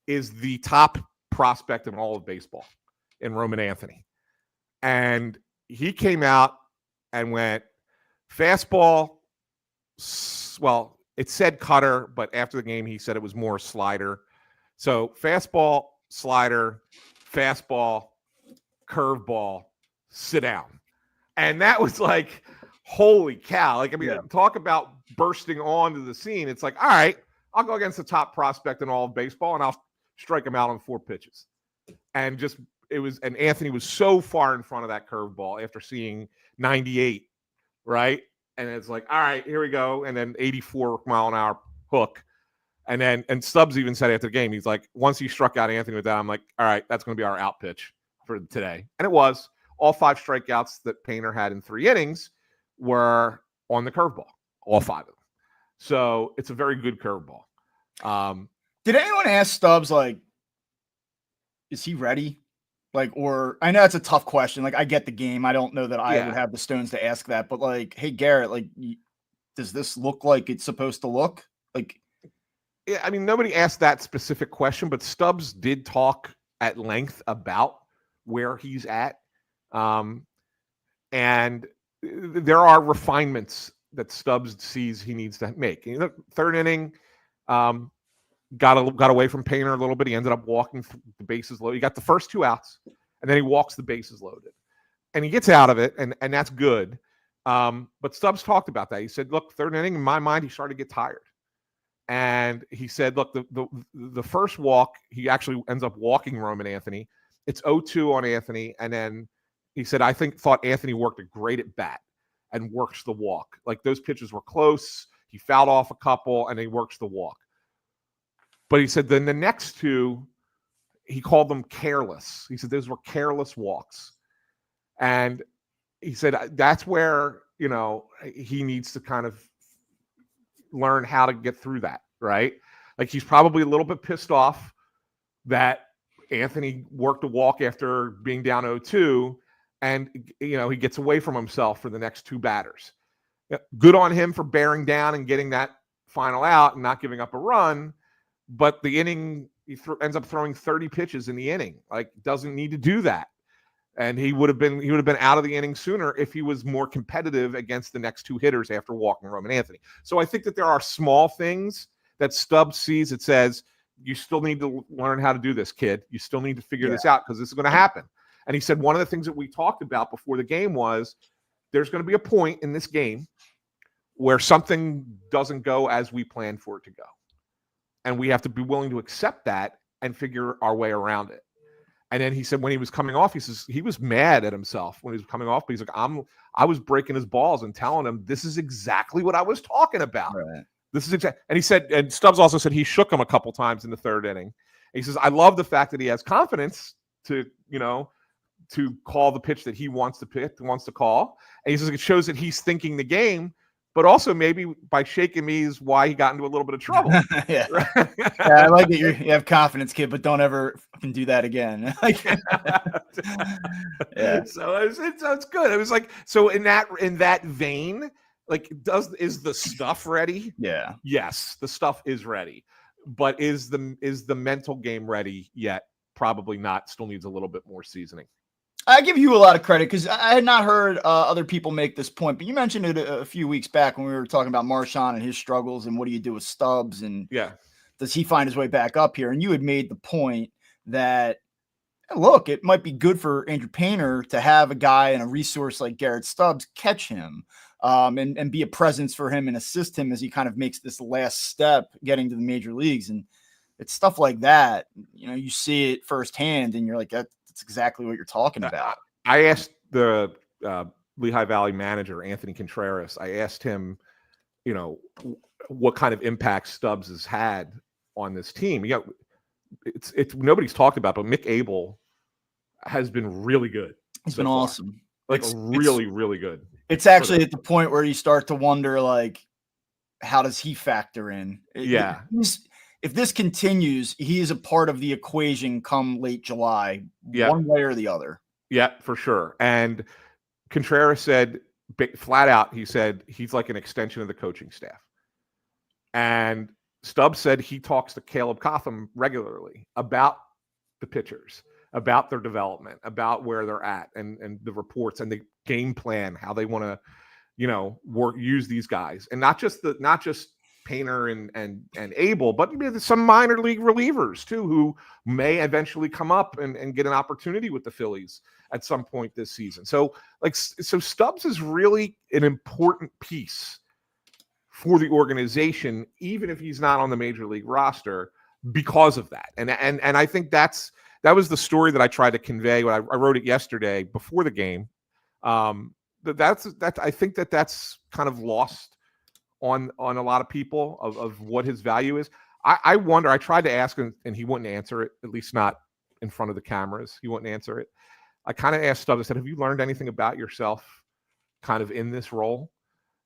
is the top prospect in all of baseball, in Roman Anthony. And he came out and went fastball. Well, it said cutter, but after the game, he said it was more slider. So fastball, slider, fastball, curveball, sit down. And that was holy cow. Talk about bursting onto the scene. It's all right, I'll go against the top prospect in all of baseball and I'll strike him out on 4 pitches. And and Anthony was so far in front of that curveball after seeing 98, right? And it's all right, here we go. And then 84-mile-an-hour hook. And Stubbs even said after the game, he's once he struck out Anthony with that, I'm all right, that's going to be our out pitch for today. And it was. All 5 strikeouts that Painter had in 3 innings were on the curveball, all 5 of them. So it's a very good curveball. Did anyone ask Stubbs, is he ready? Or I know it's a tough question. I get the game. I don't know that I would have the stones to ask that, but hey, Garrett, does this look like it's supposed to look? Yeah, I mean, nobody asked that specific question, but Stubbs did talk at length about where he's at. And there are refinements that Stubbs sees he needs to make. Third inning, got away from Painter a little bit. He ended up walking the bases loaded. He got the first 2 outs, and then he walks the bases loaded. And he gets out of it, and that's good. But Stubbs talked about that. He said, look, third inning, in my mind, he started to get tired. And he said, look, the first walk, he actually ends up walking Roman Anthony. It's 0-2 on Anthony, and then he said, thought Anthony worked a great at bat and works the walk. Those pitches were close. He fouled off a couple, and he works the walk. But he said then the next 2, he called them careless. He said those were careless walks. And he said that's where, he needs to kind of learn how to get through that, right? He's probably a little bit pissed off that Anthony worked a walk after being down 0-2, and, he gets away from himself for the next 2 batters. Good on him for bearing down and getting that final out and not giving up a run. But the inning, he ends up throwing 30 pitches in the inning. Doesn't need to do that. And he would have been out of the inning sooner if he was more competitive against the next two hitters after walking Roman Anthony. So I think that there are small things that Stubbs sees that says, you still need to learn how to do this, kid. You still need to figure this out because this is going to happen. And he said one of the things that we talked about before the game was there's going to be a point in this game where something doesn't go as we planned for it to go. And we have to be willing to accept that and figure our way around it. And then he said when he was coming off, he says he was mad at himself when he was coming off. But he's like, I was breaking his balls and telling him this is exactly what I was talking about. Right. This is exactly. And he said, and Stubbs also said he shook him a couple times in the third inning. And he says, I love the fact that he has confidence to call the pitch that he wants to call. And he says it shows that he's thinking the game. But also maybe by shaking me is why he got into a little bit of trouble. Yeah. I like that you have confidence, kid, but don't ever fucking do that again. Yeah. So it's good. It was like, so in that vein, like, is the stuff ready? Yeah. Yes, the stuff is ready. But is the mental game ready yet? Probably not. Still needs a little bit more seasoning. I give you a lot of credit because I had not heard other people make this point, but you mentioned it a few weeks back when we were talking about Marchand and his struggles and what do you do with Stubbs and does he find his way back up here? And you had made the point that, look, it might be good for Andrew Painter to have a guy and a resource like Garrett Stubbs catch him and be a presence for him and assist him as he kind of makes this last step getting to the major leagues. And it's stuff like that. You see it firsthand and you're like, that's exactly what you're talking about. I asked the Lehigh Valley manager, Anthony Contreras, I asked him, what kind of impact Stubbs has had on this team. It's nobody's talked about, but Mick Abel has been really good. He's been awesome. Really good. It's actually at the point where you start to wonder, like, how does he factor in? If this continues, he is a part of the equation come late July, one way or the other. Yeah, for sure. And Contreras said flat out, he said he's like an extension of the coaching staff. And Stubbs said he talks to Caleb Cotham regularly about the pitchers, about their development, about where they're at and the reports and the game plan, how they want to, use these guys. And not just Painter and Abel, but maybe some minor league relievers too, who may eventually come up and get an opportunity with the Phillies at some point this season. So Stubbs is really an important piece for the organization, even if he's not on the major league roster, because of that. And I think that was the story that I tried to convey when I wrote it yesterday before the game. I think that's kind of lost on a lot of people of what his value is. I wonder, I tried to ask him and he wouldn't answer it, at least not in front of the cameras. He wouldn't answer it. I kind of asked Stubbs, I said, have you learned anything about yourself kind of in this role?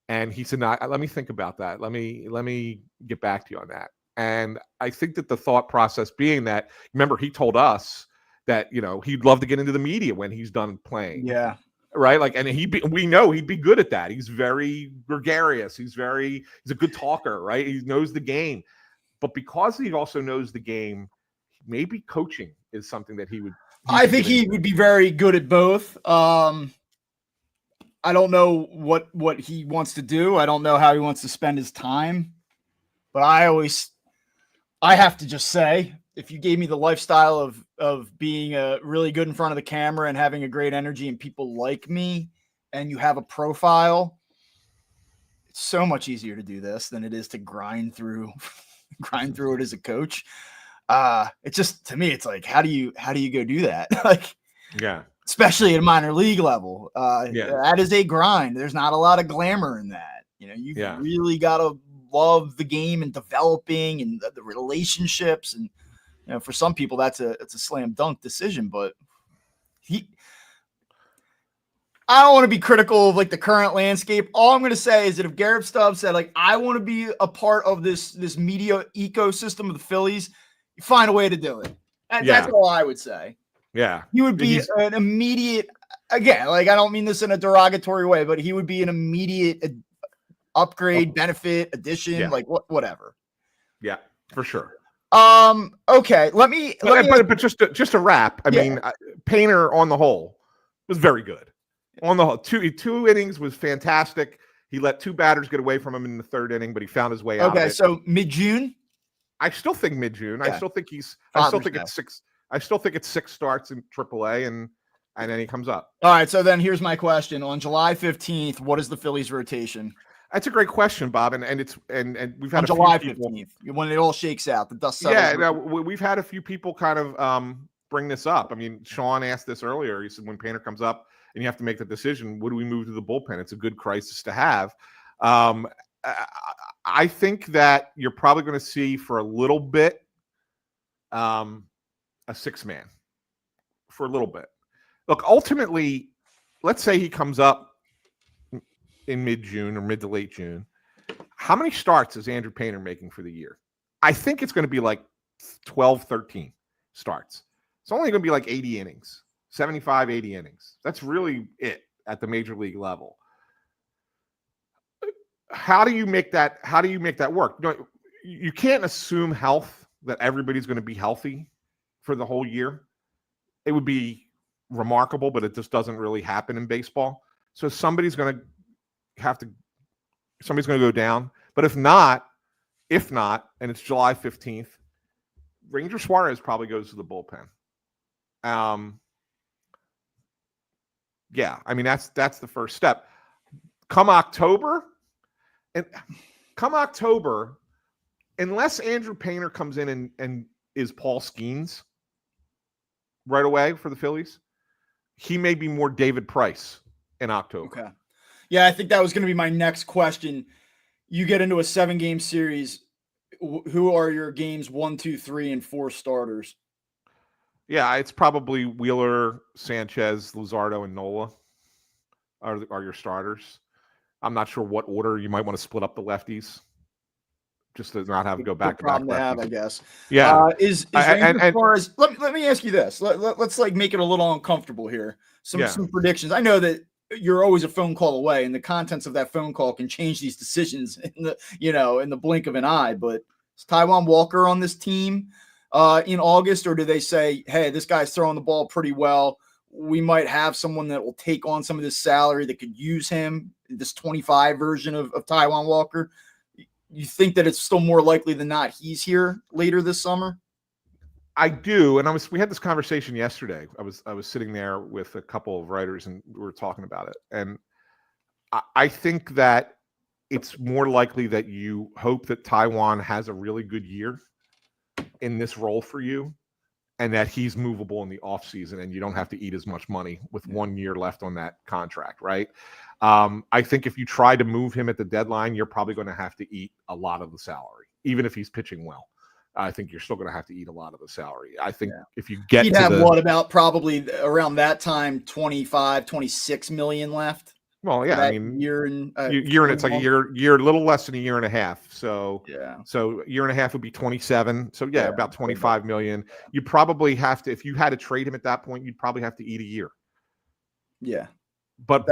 And he said, no, let me think about that. Let me get back to you on that. And I think that the thought process being that, remember, he told us that, he'd love to get into the media when he's done playing. Yeah. Right. Like, and we know he'd be good at that. He's very gregarious. He's a good talker, right? He knows the game, but because he also knows the game, maybe coaching is something that he would. I think he would be very good at both. I don't know what he wants to do. I don't know how he wants to spend his time, but I have to just say, if you gave me the lifestyle of being really good in front of the camera and having a great energy and people like me and you have a profile, it's so much easier to do this than it is to grind through it as a coach. It's just, to me, it's like, how do you go do that? Like, yeah, especially at a minor league level. That is a grind. There's not a lot of glamour in that. You've really got to love the game and developing and the relationships. And, for some people it's a slam dunk decision, but I don't want to be critical of like the current landscape. All I'm going to say is that if Garrett Stubbs said, like, I want to be a part of this media ecosystem of the Phillies, you find a way to do it. That's all I would say. Yeah. He would be an immediate, again, like, I don't mean this in a derogatory way, but he would be an immediate upgrade, benefit, addition, like whatever. Yeah, for sure. Okay. Let me but just to wrap, I mean, Painter on the whole, was very good. On the whole, two innings was fantastic. He let 2 batters get away from him in the 3rd inning, but he found his way out of it. Okay, so mid-June? I still think mid-June. Yeah. I still think it's 6. I still think it's 6 starts in AAA, and then he comes up. All right, so then here's my question. On July 15th, what is the Phillies rotation? That's a great question, Bob, and we've had on July 15th, when it all shakes out, the dust settles. Yeah, no, we've had a few people kind of bring this up. I mean, Sean asked this earlier. He said when Painter comes up and you have to make the decision, would we move to the bullpen? It's a good crisis to have. I think that you're probably going to see for a little bit a 6-man for a little bit. Look, ultimately, let's say he comes up in mid-June or mid to late June. How many starts is Andrew Painter making for the year? I think it's going to be like 12, 13 starts. It's only going to be like 80 innings, 75, 80 innings. That's really it at the major league level. How do you make that work? You can't assume health, that everybody's going to be healthy for the whole year. It would be remarkable, but it just doesn't really happen in baseball. So somebody's going to go down. But if not, and it's July 15th, Ranger Suarez probably goes to the bullpen. Yeah, I mean, that's the first step. Come October, unless Andrew Painter comes in and is Paul Skeens right away for the Phillies, he may be more David Price in October. Okay. Yeah, I think that was going to be my next question. You get into a 7-game series. Who are your games 1, 2, 3, and 4 starters? Yeah, it's probably Wheeler, Sanchez, Luzardo, and Nola are your starters. I'm not sure what order. You might want to split up the lefties just to not have to go back to back. Problem to have, I guess. Yeah. Is Ranger Suarez? Let me ask you this. Let's like make it a little uncomfortable here. Some predictions. I know that you're always a phone call away, and the contents of that phone call can change these decisions in the blink of an eye. But is Taijuan Walker on this team in August, or do they say, hey, this guy's throwing the ball pretty well, we might have someone that will take on some of this salary that could use him, this 25 version of Taijuan Walker? You think that it's still more likely than not he's here later this summer? I do, and we had this conversation yesterday. I was sitting there with a couple of writers, and we were talking about it. And I think that it's more likely that you hope that Taijuan has a really good year in this role for you, and that he's movable in the offseason, and you don't have to eat as much money with 1 year left on that contract, right? I think if you try to move him at the deadline, you're probably going to have to eat a lot of the salary, even if he's pitching well. I think you're still going to have to eat a lot of the salary. I think if you get he'd have what about probably around that time, 25, 26 million left. Well, yeah, I mean, it's like a year, a little less than a year and a half. So, so a year and a half would be 27. So about 25 million. You probably have to, if you had to trade him at that point, you'd probably have to eat a year. Yeah. But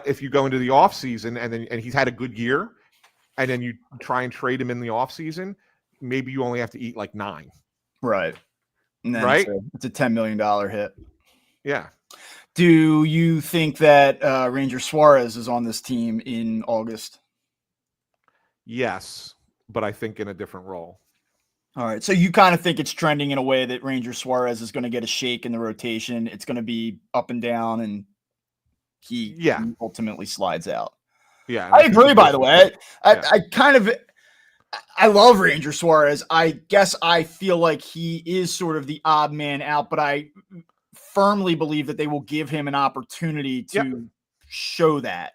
if you go into the off season and he's had a good year, and then you try and trade him in the off season, maybe you only have to eat like 9. Right. And then right. It's a $10 million hit. Yeah. Do you think that Ranger Suarez is on this team in August? Yes, but I think in a different role. All right. So you kind of think it's trending in a way that Ranger Suarez is going to get a shake in the rotation. It's going to be up and down, and he ultimately slides out. Yeah. I agree, by the way. I love Ranger Suarez. I guess I feel like he is sort of the odd man out, but I firmly believe that they will give him an opportunity to show that,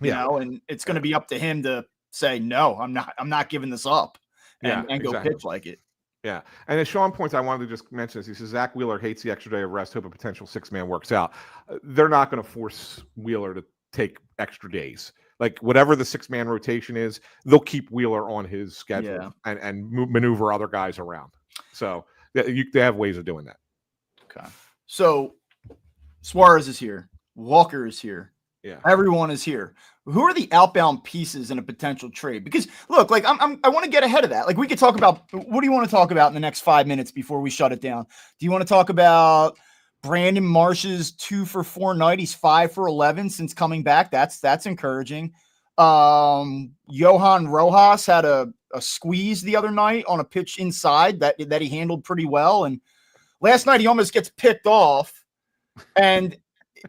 you know, and it's going to be up to him to say, no, I'm not giving this up and go pitch like it. Yeah. And as Sean points, I wanted to just mention this. He says, Zach Wheeler hates the extra day of rest. Hope a potential 6-man works out. They're not going to force Wheeler to take extra days. Like whatever the 6-man rotation is, they'll keep Wheeler on his schedule and maneuver other guys around. So they have ways of doing that. Okay. So Suarez is here. Walker is here. Yeah. Everyone is here. Who are the outbound pieces in a potential trade? Because look, like I want to get ahead of that. Like we could talk about, what do you want to talk about in the next 5 minutes before we shut it down? Do you want to talk about Brandon Marsh's 2 for 4 night. He's 5 for 11 since coming back. That's encouraging. Johan Rojas had a squeeze the other night on a pitch inside that he handled pretty well. And last night he almost gets picked off, and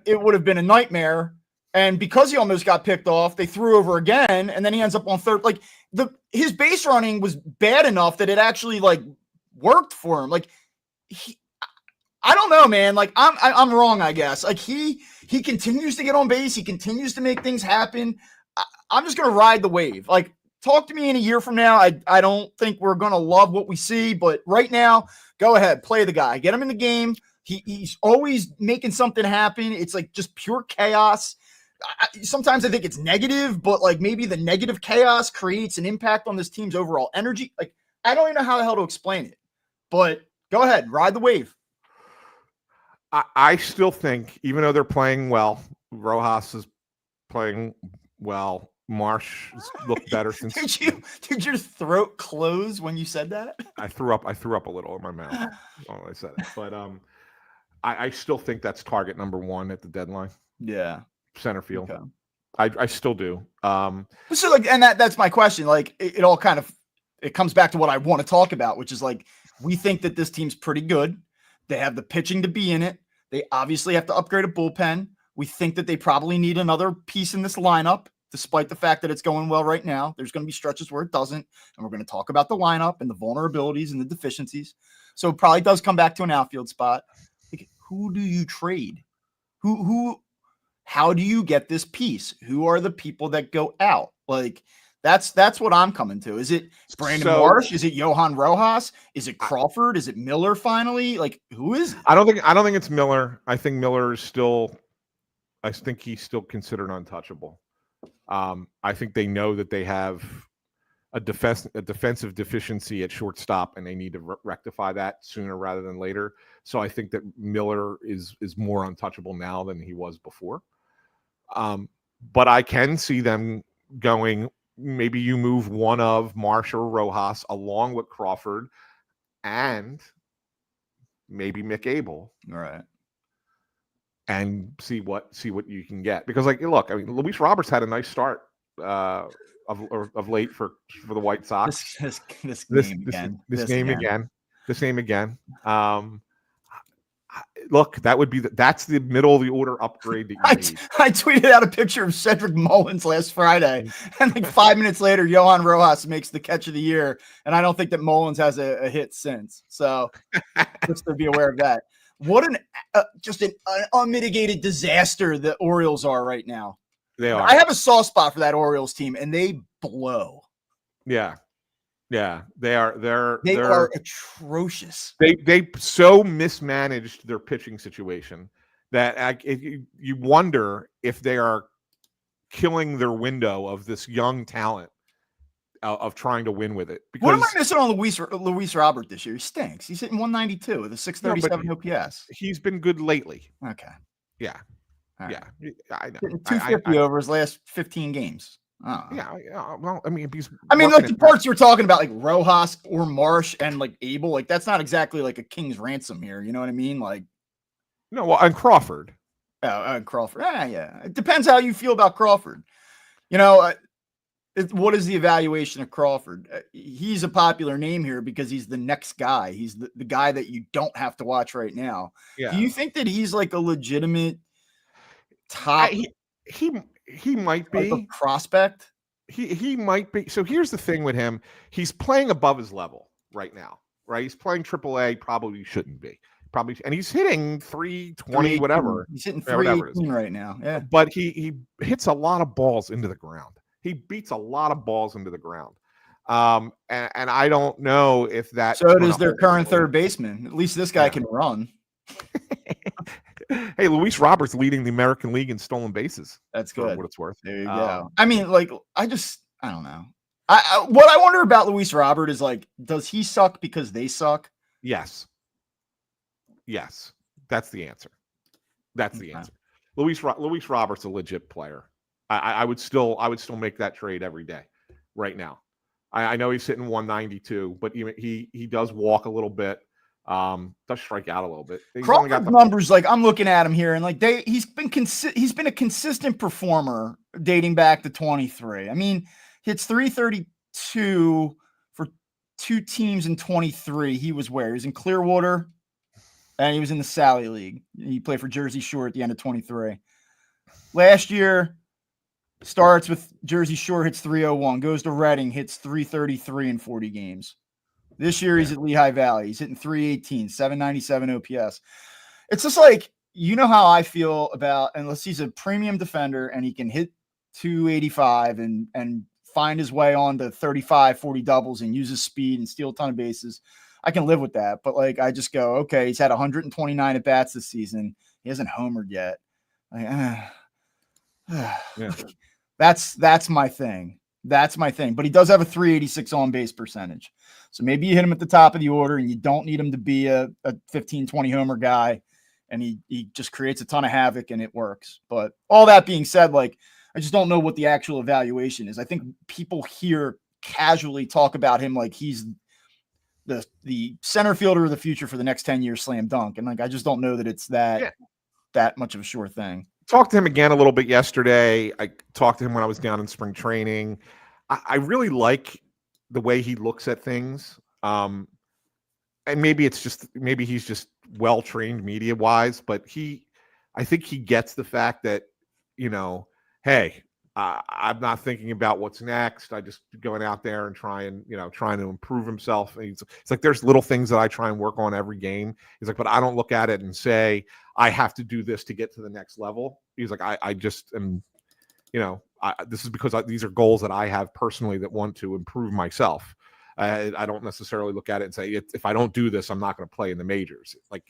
it would have been a nightmare. And because he almost got picked off, they threw over again, and then he ends up on third. Like his base running was bad enough that it actually like worked for him. Like I don't know, man. Like I'm wrong, I guess. Like he continues to get on base. He continues to make things happen. I'm just gonna ride the wave. Like, talk to me in a year from now. I don't think we're gonna love what we see, but right now, go ahead, play the guy, get him in the game. He's always making something happen. It's like just pure chaos. Sometimes I think it's negative, but like maybe the negative chaos creates an impact on this team's overall energy. Like, I don't even know how the hell to explain it, but go ahead, ride the wave. I still think, even though they're playing well, Rojas is playing well. Marsh has looked better since. Did your throat close when you said that? I threw up a little in my mouth when I said it, but I still think that's target number 1 at the deadline. Yeah, center field. Okay. I still do. So like, and that's my question. Like, it all kind of comes back to what I want to talk about, which is like, we think that this team's pretty good. They have the pitching to be in it. They obviously have to upgrade a bullpen. We think that they probably need another piece in this lineup, despite the fact that it's going well right now. There's going to be stretches where it doesn't, and we're going to talk about the lineup and the vulnerabilities and the deficiencies. So it probably does come back to an outfield spot. Like, who do you trade? How do you get this piece? Who are the people that go out? Like, that's what I'm coming to. Is it Brandon Marsh? Is it Johan Rojas? Is it Crawford? Is it Miller finally? Like, who is it? I don't think it's Miller. I think Miller is still, I think he's still considered untouchable. I think they know that they have a defensive deficiency at shortstop, and they need to rectify that sooner rather than later. So I think that Miller is more untouchable now than he was before. But I can see them going, maybe you move one of Marsh or Rojas along with Crawford and maybe Mick Abel. All right. And see what you can get. Because, like, look, I mean, Luis Roberts had a nice start of late for the White Sox. This game again. Look, that's the middle of the order upgrade that you need. I tweeted out a picture of Cedric Mullins last Friday, and like 5 minutes later, Johan Rojas makes the catch of the year, and I don't think that Mullins has a hit since. So just to be aware of that. What just an unmitigated disaster the Orioles are right now. They are. I have a soft spot for that Orioles team, and they blow. Yeah. They are. They are atrocious. They so mismanaged their pitching situation that you wonder if they are killing their window of this young talent of trying to win with it. Because, what am I missing on Luis Robert this year? He stinks. He's hitting 192 with a 637 OPS. He's been good lately. Okay. Yeah. All yeah. Right. I know. 250 over his last 15 games. Yeah. Well, I mean, like the parts you're talking about, like Rojas or Marsh and like Abel, like that's not exactly like a king's ransom here. You know what I mean? Like, no, well, and Crawford. Crawford. Yeah. It depends how you feel about Crawford. You know, what is the evaluation of Crawford? He's a popular name here because he's the next guy. He's the guy that you don't have to watch right now. Yeah. Do you think that he's like a legitimate top? He might be a prospect. He might be. So here's the thing with him: he's playing above his level right now. Right? He's playing AAA. Probably shouldn't be. Probably, and he's hitting 320, whatever. He's hitting 318 right now. Yeah, but he hits a lot of balls into the ground. He beats a lot of balls into the ground. And I don't know if that. So does their current third baseman. At least this guy can run. Hey, Luis Roberts leading the American League in stolen bases. That's good. For what it's worth. There you go. I mean, like, I don't know. What I wonder about Luis Robert is like, does he suck because they suck? Yes. That's the answer. That's the answer. Luis Roberts a legit player. I would still make that trade every day right now. I know he's hitting 192, but he does walk a little bit. Does strike out a little bit. He's only got Crawford's numbers, like I'm looking at him here, and like he's been a consistent performer dating back to 23. I mean, hits 332 for 2 teams in 23. He was where? He was in Clearwater, and he was in the Sally League. He played for Jersey Shore at the end of 23. Last year, starts with Jersey Shore, hits 301, goes to Reading, hits 333 in 40 games. This year, he's at Lehigh Valley. He's hitting 318, 797 OPS. It's just like, you know how I feel about, unless he's a premium defender and he can hit 285 and find his way on to 35, 40 doubles and use his speed and steal a ton of bases. I can live with that. But like, I just go, okay, he's had 129 at bats this season. He hasn't homered yet. Like, yeah. That's my thing. That's my thing. But he does have a 386 on base percentage. So maybe you hit him at the top of the order and you don't need him to be a 15, 20 homer guy. And he just creates a ton of havoc and it works. But all that being said, like, I just don't know what the actual evaluation is. I think people here casually talk about him like he's the center fielder of the future for the next 10 years, slam dunk. And like, I just don't know that it's that much of a sure thing. Talked to him again a little bit yesterday. I talked to him when I was down in spring training. I really like the way he looks at things. And maybe he's just well-trained media-wise, but I think he gets the fact that, hey, I'm not thinking about what's next. I just going out there and trying to improve himself. And it's like, there's little things that I try and work on every game. He's like, but I don't look at it and say, I have to do this to get to the next level. He's like, I just am, this is because these are goals that I have personally that want to improve myself. I don't necessarily look at it and say, if I don't do this, I'm not going to play in the majors. And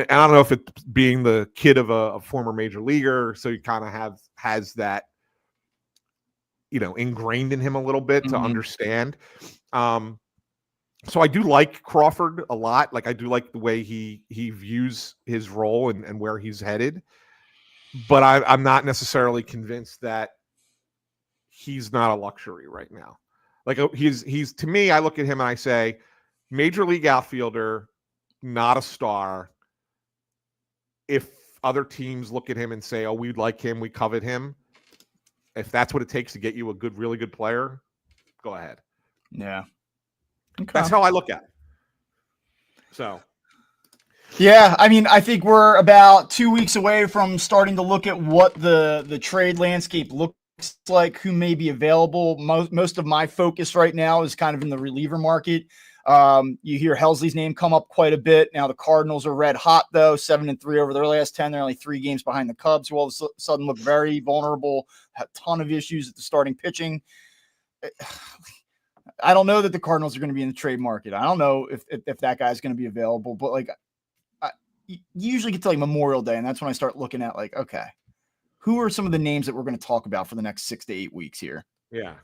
I don't know if it's being the kid of a former major leaguer, so you kind of has that, ingrained in him a little bit to understand. So I do like Crawford a lot. Like, I do like the way he views his role and where he's headed. But I'm not necessarily convinced that he's not a luxury right now. Like, he's to me, I look at him and I say, major league outfielder, not a star. If other teams look at him and say, oh, we like him, we covet him, if that's what it takes to get you a really good player, go ahead. Yeah. Okay. That's how I look at it. So. Yeah, I mean, I think we're about 2 weeks away from starting to look at what the trade landscape looks like, who may be available. Most of my focus right now is kind of in the reliever market. You hear Helsley's name come up quite a bit. Now the Cardinals are red hot, though, 7-3 over their last 10. They're only 3 games behind the Cubs, who all of a sudden look very vulnerable, have a ton of issues at the starting pitching. I don't know that the Cardinals are going to be in the trade market. I don't know if that guy's going to be available, but like, you usually get to like Memorial Day, and that's when I start looking at like, okay, who are some of the names that we're going to talk about for the next 6 to 8 weeks here? Yeah,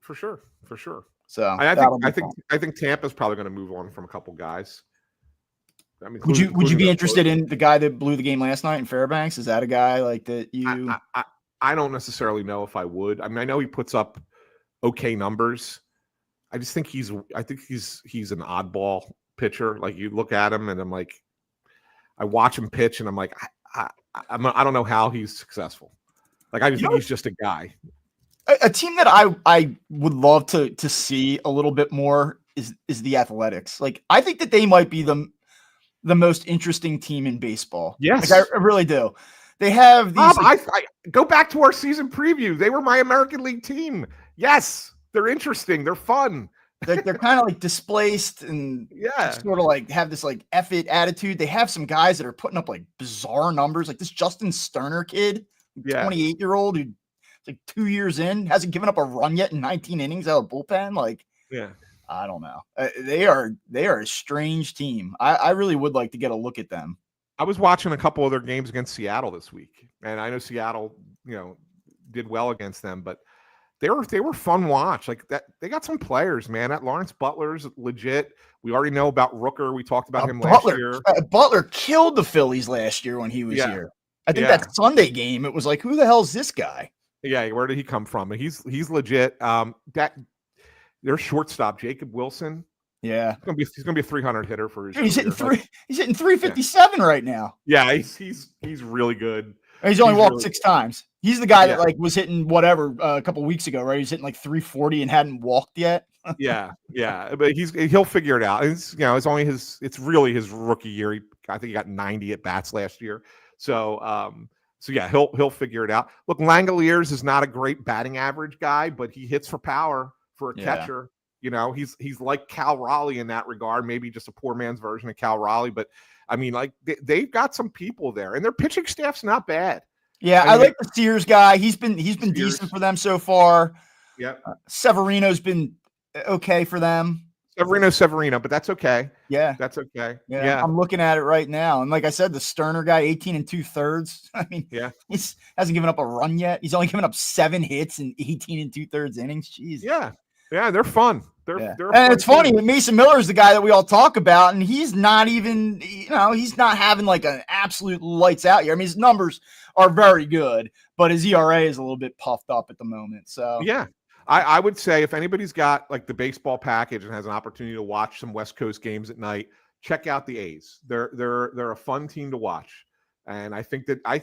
for sure. So I think Tampa's probably going to move on from a couple guys. I mean, would you be interested in the guy that blew the game last night in Fairbanks? Is that a guy like that you? I don't necessarily know if I would. I mean, I know he puts up okay numbers. I just think he's an oddball pitcher. Like, you look at him and I'm like, I watch him pitch and I'm like, I don't know how he's successful. Like, I just think he's just a guy. A team that I would love to see a little bit more is the Athletics. Like, I think that they might be the most interesting team in baseball. Yes, like, I really do. They have these. I go back to our season preview. They were my American League team. Yes, they're interesting. They're fun. They're kind of like displaced and sort of like have this like F it attitude. They have some guys that are putting up like bizarre numbers, like this Justin Sterner kid, 28-year-old who like 2 years in hasn't given up a run yet in 19 innings out of bullpen. Like, I don't know. They are a strange team. I really would like to get a look at them. I was watching a couple of their games against Seattle this week, and I know Seattle, did well against them, but they were fun watch. Like, that, they got some players, man. That Lawrence Butler's legit. We already know about Rooker. We talked about him last year. Butler killed the Phillies last year when he was here. I think that Sunday game, it was like, who the hell is this guy? Yeah, where did he come from? He's legit. That their shortstop, Jacob Wilson, Yeah. He's gonna be a 300 hitter for his Dude, he's hitting career. he's hitting 357 right now. Yeah, he's really good. And he's only walked really 6 times. He's the guy Yeah. that like was hitting whatever a couple weeks ago, right? He's hitting like 340 and hadn't walked yet. Yeah, but he'll figure it out. It's it's really his rookie year. I think he got 90 at bats last year. So yeah, he'll figure it out. Look, Langoliers is not a great batting average guy, but he hits for power for a catcher. You know, he's like Cal Raleigh in that regard, maybe just a poor man's version of Cal Raleigh, but I mean, like they've got some people there, and their pitching staff's not bad. Yeah, I like the Sears guy. He's been decent for them so far. Yeah, Severino's been okay for them. Severino, but that's okay. Yeah, that's okay. Yeah, I'm looking at it right now, and like I said, the Sterner guy, 18 2/3. I mean, he hasn't given up a run yet. He's only given up 7 hits in 18 2/3 innings. Jeez. Yeah, they're fun. They're and it's funny. Mason Miller is the guy that we all talk about, and he's not even, he's not having like an absolute lights out year. I mean, his numbers are very good, but his ERA is a little bit puffed up at the moment. So yeah. I would say if anybody's got like the baseball package and has an opportunity to watch some West Coast games at night, check out the A's. They're a fun team to watch, and I think that I'm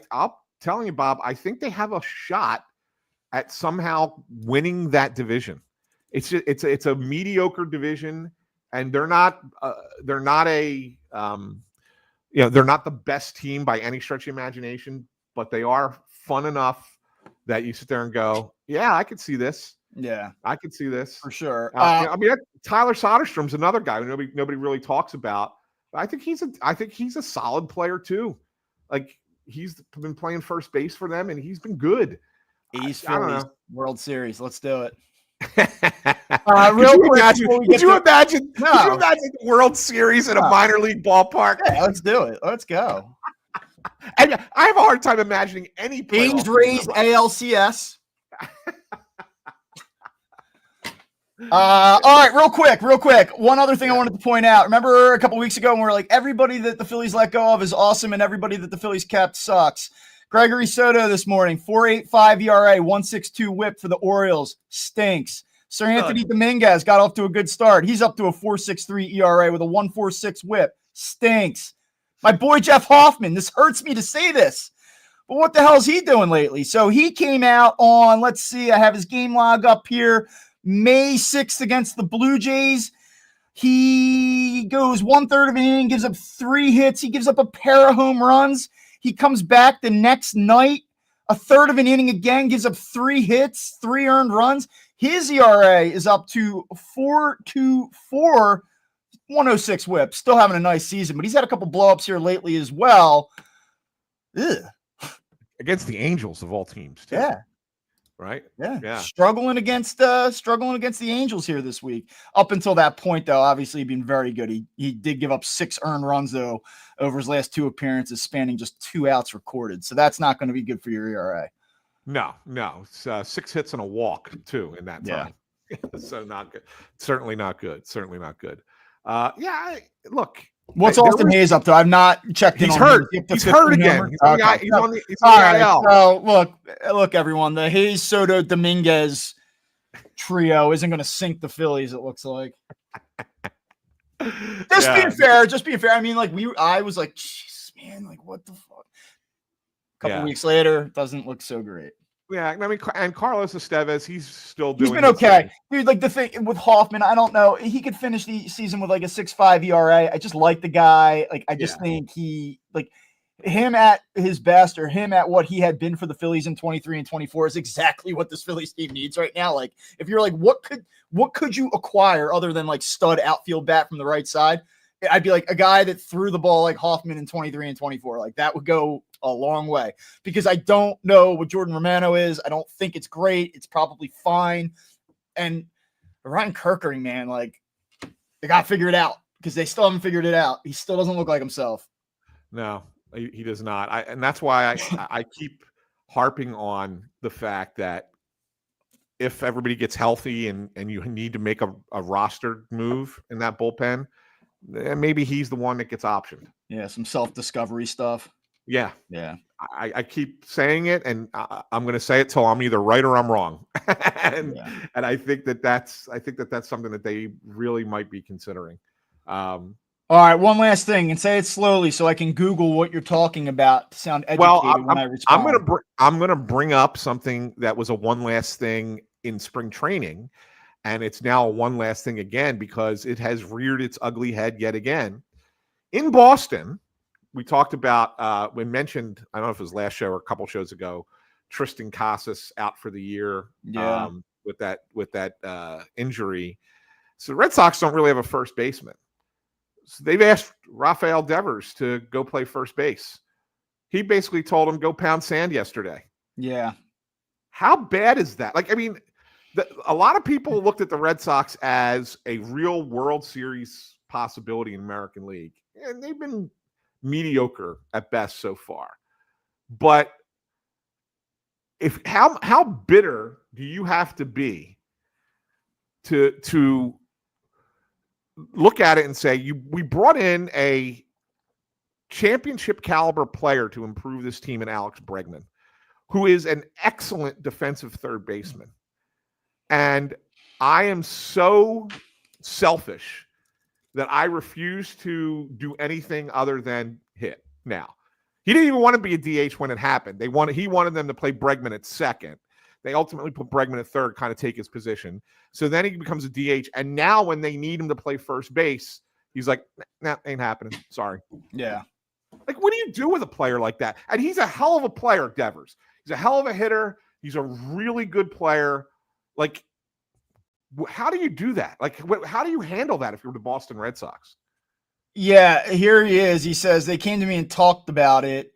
telling you, Bob, I think they have a shot at somehow winning that division. It's a mediocre division, and they're not they're not the best team by any stretch of imagination, but they are fun enough that you sit there and go, yeah, I could see this. Yeah, I could see this for sure. I mean, Tyler Soderstrom's another guy who nobody really talks about. But I think he's a solid player too. Like he's been playing first base for them, and he's been good. Phillies World Series. Let's do it. Could you imagine the World Series in a minor league ballpark? Yeah, let's do it. Let's go. And I have a hard time imagining any Phillies-Rays ALCS. All right, real quick. One other thing I wanted to point out. Remember a couple weeks ago when we were like, everybody that the Phillies let go of is awesome, and everybody that the Phillies kept sucks. Gregory Soto this morning, 4.85 ERA, 1.62 WHIP for the Orioles, stinks. Sir Anthony Dominguez got off to a good start. He's up to a 4.63 ERA with a 1.46 WHIP, stinks. My boy Jeff Hoffman, this hurts me to say this, but what the hell is he doing lately? So he came out on, let's see, I have his game log up here, May 6th against the Blue Jays. He goes 1/3 of an inning, gives up 3 hits. He gives up a pair of home runs. He comes back the next night, 1/3 of an inning again, gives up 3 hits, 3 earned runs. His ERA is up to 4.24, 106 WHIP. Still having a nice season, but he's had a couple blowups here lately as well. Ugh. Against the Angels of all teams, too. Yeah. Right? Yeah. Struggling against the Angels here this week. Up until that point, though, obviously he'd been very good. He did give up 6 earned runs, though, over his last 2 appearances, spanning just 2 outs recorded. So that's not going to be good for your ERA. No. It's 6 hits and a walk, too, in that time. Yeah. So not good. Certainly not good. Look. What's Austin Hayes up to? I've not checked in on him. He's hurt again. He's on the IL. Right, so look, everyone. The Hayes, Soto, Dominguez trio isn't going to sink the Phillies, it looks like. Just being fair. I mean, like I was like, jeez, man, like what the fuck? A couple weeks later, doesn't look so great. Yeah, I mean, and Carlos Estevez, he's still doing. He's been okay, dude. Like the thing with Hoffman, I don't know. He could finish the season with like a 6.5 ERA. I just like the guy. Like I just think him at his best, or him at what he had been for the Phillies in 23 and 24 is exactly what this Phillies team needs right now. Like if you're like, what could you acquire other than like stud outfield bat from the right side? I'd be like a guy that threw the ball like Hoffman in 23 and 24. Like that would go a long way, because I don't know what Jordan Romano is. I don't think it's great. It's probably fine. And Ryan Kerkering, man, like they got to figure it out, because they still haven't figured it out. He still doesn't look like himself. No, he does not. And that's why I keep harping on the fact that if everybody gets healthy and you need to make a roster move in that bullpen, maybe he's the one that gets optioned. Yeah, some self-discovery stuff. Yeah. I keep saying it, and I'm going to say it till I'm either right or I'm wrong. and I think that's something that they really might be considering. All right, one last thing, and say it slowly so I can Google what you're talking about to sound educated when I respond. I'm gonna bring up something that was a one last thing in spring training, and it's now a one last thing again because it has reared its ugly head yet again. In Boston, we talked about, we mentioned, I don't know if it was last show or a couple shows ago, Tristan Casas out for the year with that injury. So the Red Sox don't really have a first baseman. So they've asked Rafael Devers to go play first base. He basically told him, go pound sand yesterday. Yeah. How bad is that? Like, I mean, a lot of people looked at the Red Sox as a real World Series possibility in American League, and they've been mediocre at best so far. But how bitter do you have to be to look at it and say we brought in a championship caliber player to improve this team in Alex Bregman, who is an excellent defensive third baseman. And I am so selfish that I refuse to do anything other than hit. Now, he didn't even want to be a DH when it happened. He wanted them to play Bregman at second. They ultimately put Bregman at third, kind of take his position. So then he becomes a DH. And now when they need him to play first base, he's like, nah, ain't happening. Sorry. Yeah. Like, what do you do with a player like that? And he's a hell of a player, Devers. He's a hell of a hitter. He's a really good player. Like, how do you do that? Like, how do you handle that if you're the Boston Red Sox? Yeah, here he is. He says, they came to me and talked about it.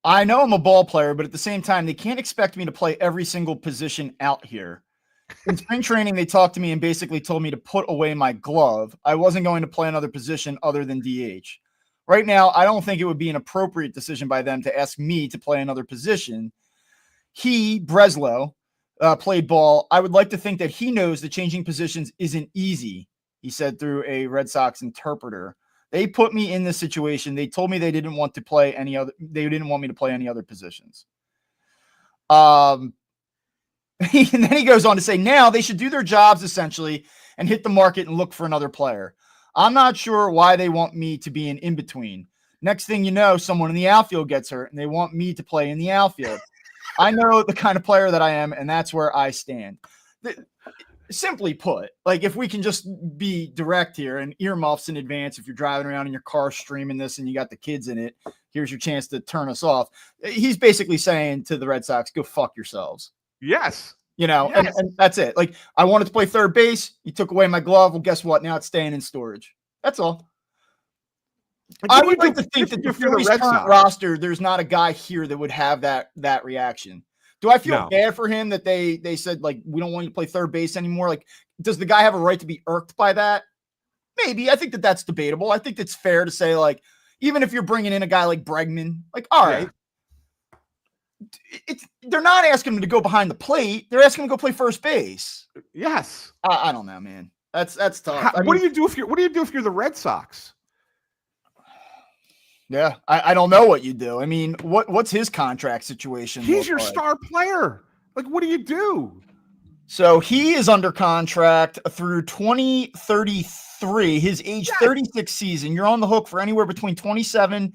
I know I'm a ball player, but at the same time, they can't expect me to play every single position out here. In spring training, they talked to me and basically told me to put away my glove. I wasn't going to play another position other than DH. Right now, I don't think it would be an appropriate decision by them to ask me to play another position. Breslow, played ball. I would like to think that he knows that changing positions isn't easy, he said through a Red Sox interpreter. They put me in this situation. They told me they didn't want me to play any other positions. And then he goes on to say, now they should do their jobs essentially and hit the market and look for another player. I'm not sure why they want me to be an in-between. Next thing you know, someone in the outfield gets hurt and they want me to play in the outfield. I know the kind of player that I am, and that's where I stand. Simply put, like, if we can just be direct here and earmuffs in advance, if you're driving around in your car streaming this and you got the kids in it, here's your chance to turn us off. He's basically saying to the Red Sox, go fuck yourselves. Yes. You know, yes. And that's it. Like, I wanted to play third base. You took away my glove. Well, guess what? Now it's staying in storage. That's all. I would like to think that the Phillies' current roster, there's not a guy here that would have that reaction. Do I feel bad for him that they said, like, we don't want you to play third base anymore? Like, does the guy have a right to be irked by that? Maybe. I think that's debatable. I think it's fair to say, like, even if you're bringing in a guy like Bregman, like, all right. They're not asking him to go behind the plate. They're asking him to go play first base. Yes. I don't know, man. That's tough. What do you do if you're the Red Sox? Yeah, I don't know what you do. I mean, what's his contract situation? He's your star player. Like, what do you do? So he is under contract through 2033, his age 36 season. You're on the hook for anywhere between 27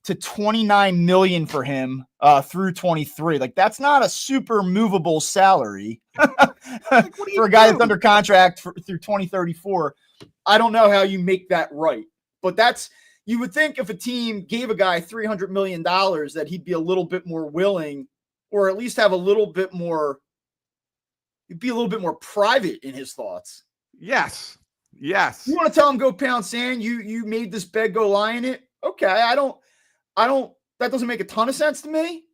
to 29 million for him through 23. Like, that's not a super movable salary for a guy that's under contract through 2034. I don't know how you make that right, but you would think if a team gave a guy $300 million that he'd be a little bit more willing, or at least have a little bit more, he'd be a little bit more private in his thoughts. Yes. Yes. You want to tell him go pound sand? You made this bed go lie in it. Okay. I don't, that doesn't make a ton of sense to me,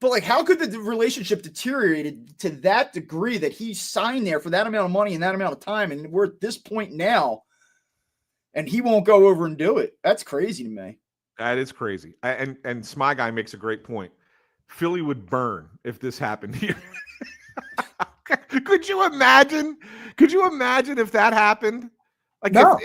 but like, how could the relationship deteriorated to that degree that he signed there for that amount of money and that amount of time? And we're at this point now, and he won't go over and do it. That's crazy to me. That is crazy. And Smy Guy makes a great point. Philly would burn if this happened here. Could you imagine? Could you imagine if that happened? Like, no.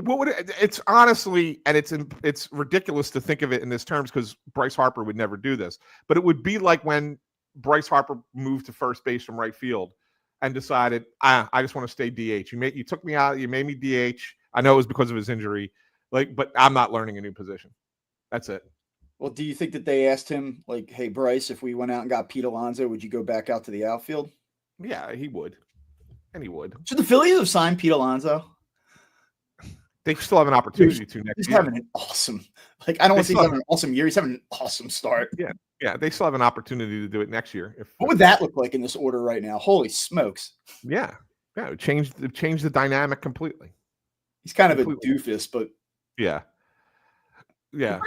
what would it's honestly, and it's ridiculous to think of it in this terms because Bryce Harper would never do this, but it would be like when Bryce Harper moved to first base from right field and decided, I just want to stay DH. You took me out, you made me DH. I know it was because of his injury, but I'm not learning a new position. That's it. Well, do you think that they asked him, like, hey, Bryce, if we went out and got Pete Alonso, would you go back out to the outfield? Yeah, he would. And he would. Should the Phillies have signed Pete Alonso? They still have an opportunity to next year. He's having an awesome, I don't want to say he's having an awesome year. He's having an awesome start. Yeah, they still have an opportunity to do it next year. What would that look like in this order right now? Holy smokes. Yeah, it would change the dynamic completely. He's kind of a doofus, but yeah.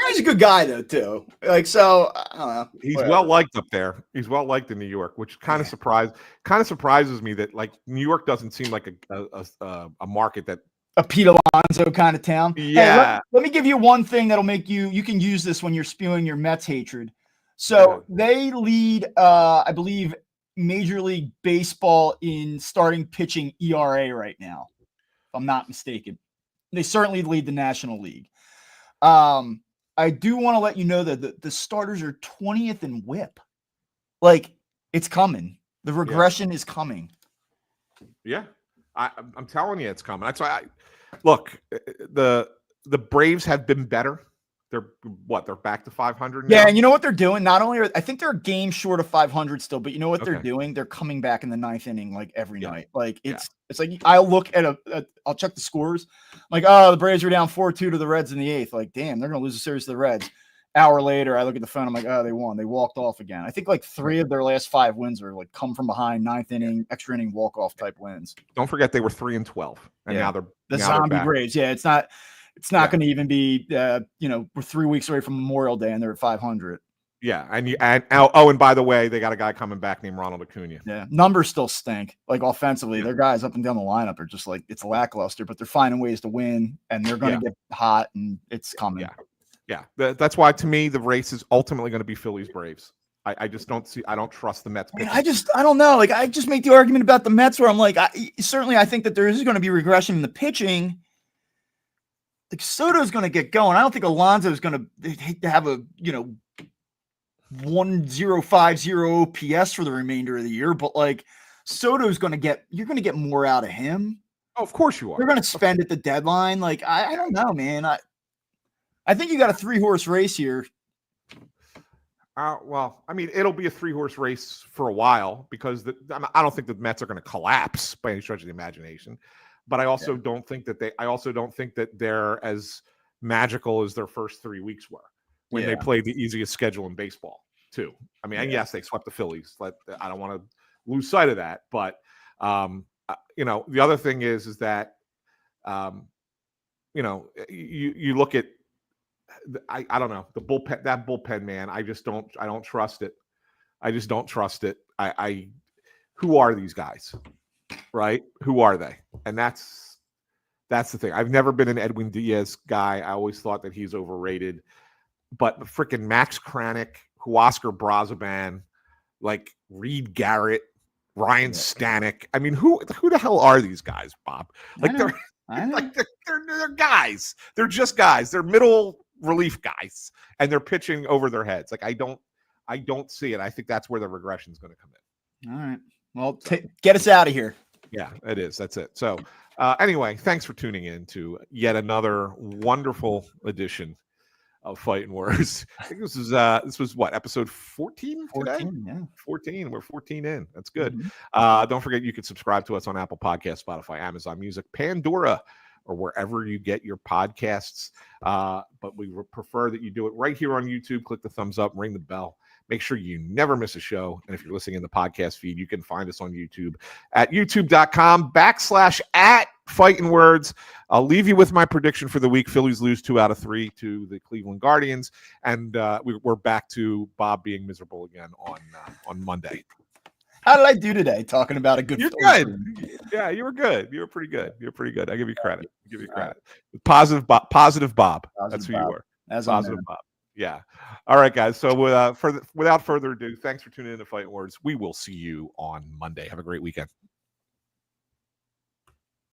He's a good guy though, too. So I don't know. He's well liked up there. He's well liked in New York, which kind of surprises me that New York doesn't seem like a market that a Pete Alonso kind of town. Yeah. Hey, let me give you one thing that'll make you can use this when you're spewing your Mets hatred. So they lead, I believe, Major League Baseball in starting pitching ERA right now, if I'm not mistaken. They certainly lead the National League. I do want to let you know that the starters are 20th in WHIP. It's coming. The regression is coming. Yeah. I'm telling you, it's coming. That's why look, the Braves have been better. They're back to 500 now? Yeah, and you know what they're doing? Not only I think they're a game short of 500 still, but you know what they're doing? They're coming back in the ninth inning every night. It's like I'll look at I'll check the scores. The Braves are down 4-2 to the Reds in the eighth. Damn, they're gonna lose a series to the Reds. Hour later, I look at the phone. I'm like, oh, they won. They walked off again. I think 3 of their last 5 wins are come from behind, ninth inning, extra inning walk off type wins. Don't forget they were 3-12, and now they're the zombie Braves. Yeah, it's not going to even be. We're 3 weeks away from Memorial Day, and they're at 500. Yeah, and by the way, they got a guy coming back named Ronald Acuna. Yeah, numbers still stink. Offensively, their guys up and down the lineup are just it's lackluster, but they're finding ways to win, and they're going to get hot, and it's coming. Yeah. Yeah, that's why to me the race is ultimately going to be Phillies-Braves. I just don't see. I don't trust the Mets. I don't know. I just make the argument about the Mets where I'm I think that there is going to be regression in the pitching. Soto's going to get going. I don't think Alonso is going to have a 1050 OPS for the remainder of the year, but Soto's going to get. You're going to get more out of him. Oh, of course you are. You're going to spend at the deadline. I don't know, man. I think you got a 3-horse race here. Well, I mean, it'll be a 3-horse race for a while because I don't think the Mets are going to collapse by any stretch of the imagination. But I also don't think that they're as magical as their first 3 weeks were when they played the easiest schedule in baseball, too. I mean, and yes, they swept the Phillies. I don't want to lose sight of that. But the other thing is that you look at. I don't know the bullpen. That bullpen, man. I don't trust it. I just don't trust it. Who are these guys? Right? Who are they? And that's the thing. I've never been an Edwin Diaz guy. I always thought that he's overrated. But freaking Max Kranick, Huascar Brazoban, Reed Garrett, Ryan Stanek. I mean, who the hell are these guys, Bob? They're guys. They're just guys. They're middle relief guys, and they're pitching over their heads. I don't see it. I think that's where the regression is going to come in. All right. Well, get us out of here. Yeah, it is. That's it. So anyway, thanks for tuning in to yet another wonderful edition of Phightin Words. I think this was what, episode 14 today? 14, yeah. 14. We're 14 in. That's good. Mm-hmm. Don't forget you can subscribe to us on Apple Podcasts, Spotify, Amazon Music, Pandora, or wherever you get your podcasts. But we would prefer that you do it right here on YouTube. Click the thumbs up, ring the bell. Make sure you never miss a show. And if you're listening in the podcast feed, you can find us on YouTube at youtube.com/@Phightin Words. I'll leave you with my prediction for the week. Phillies lose 2 out of 3 to the Cleveland Guardians. And we're back to Bob being miserable again on Monday. How did I do today talking about a good You're good. Yeah, you were good. You were pretty good. You're pretty good. I give you credit. Positive Bob. That's who you were. As Positive Bob. Yeah. All right, guys. So without further ado, thanks for tuning in to Phightin Words. We will see you on Monday. Have a great weekend.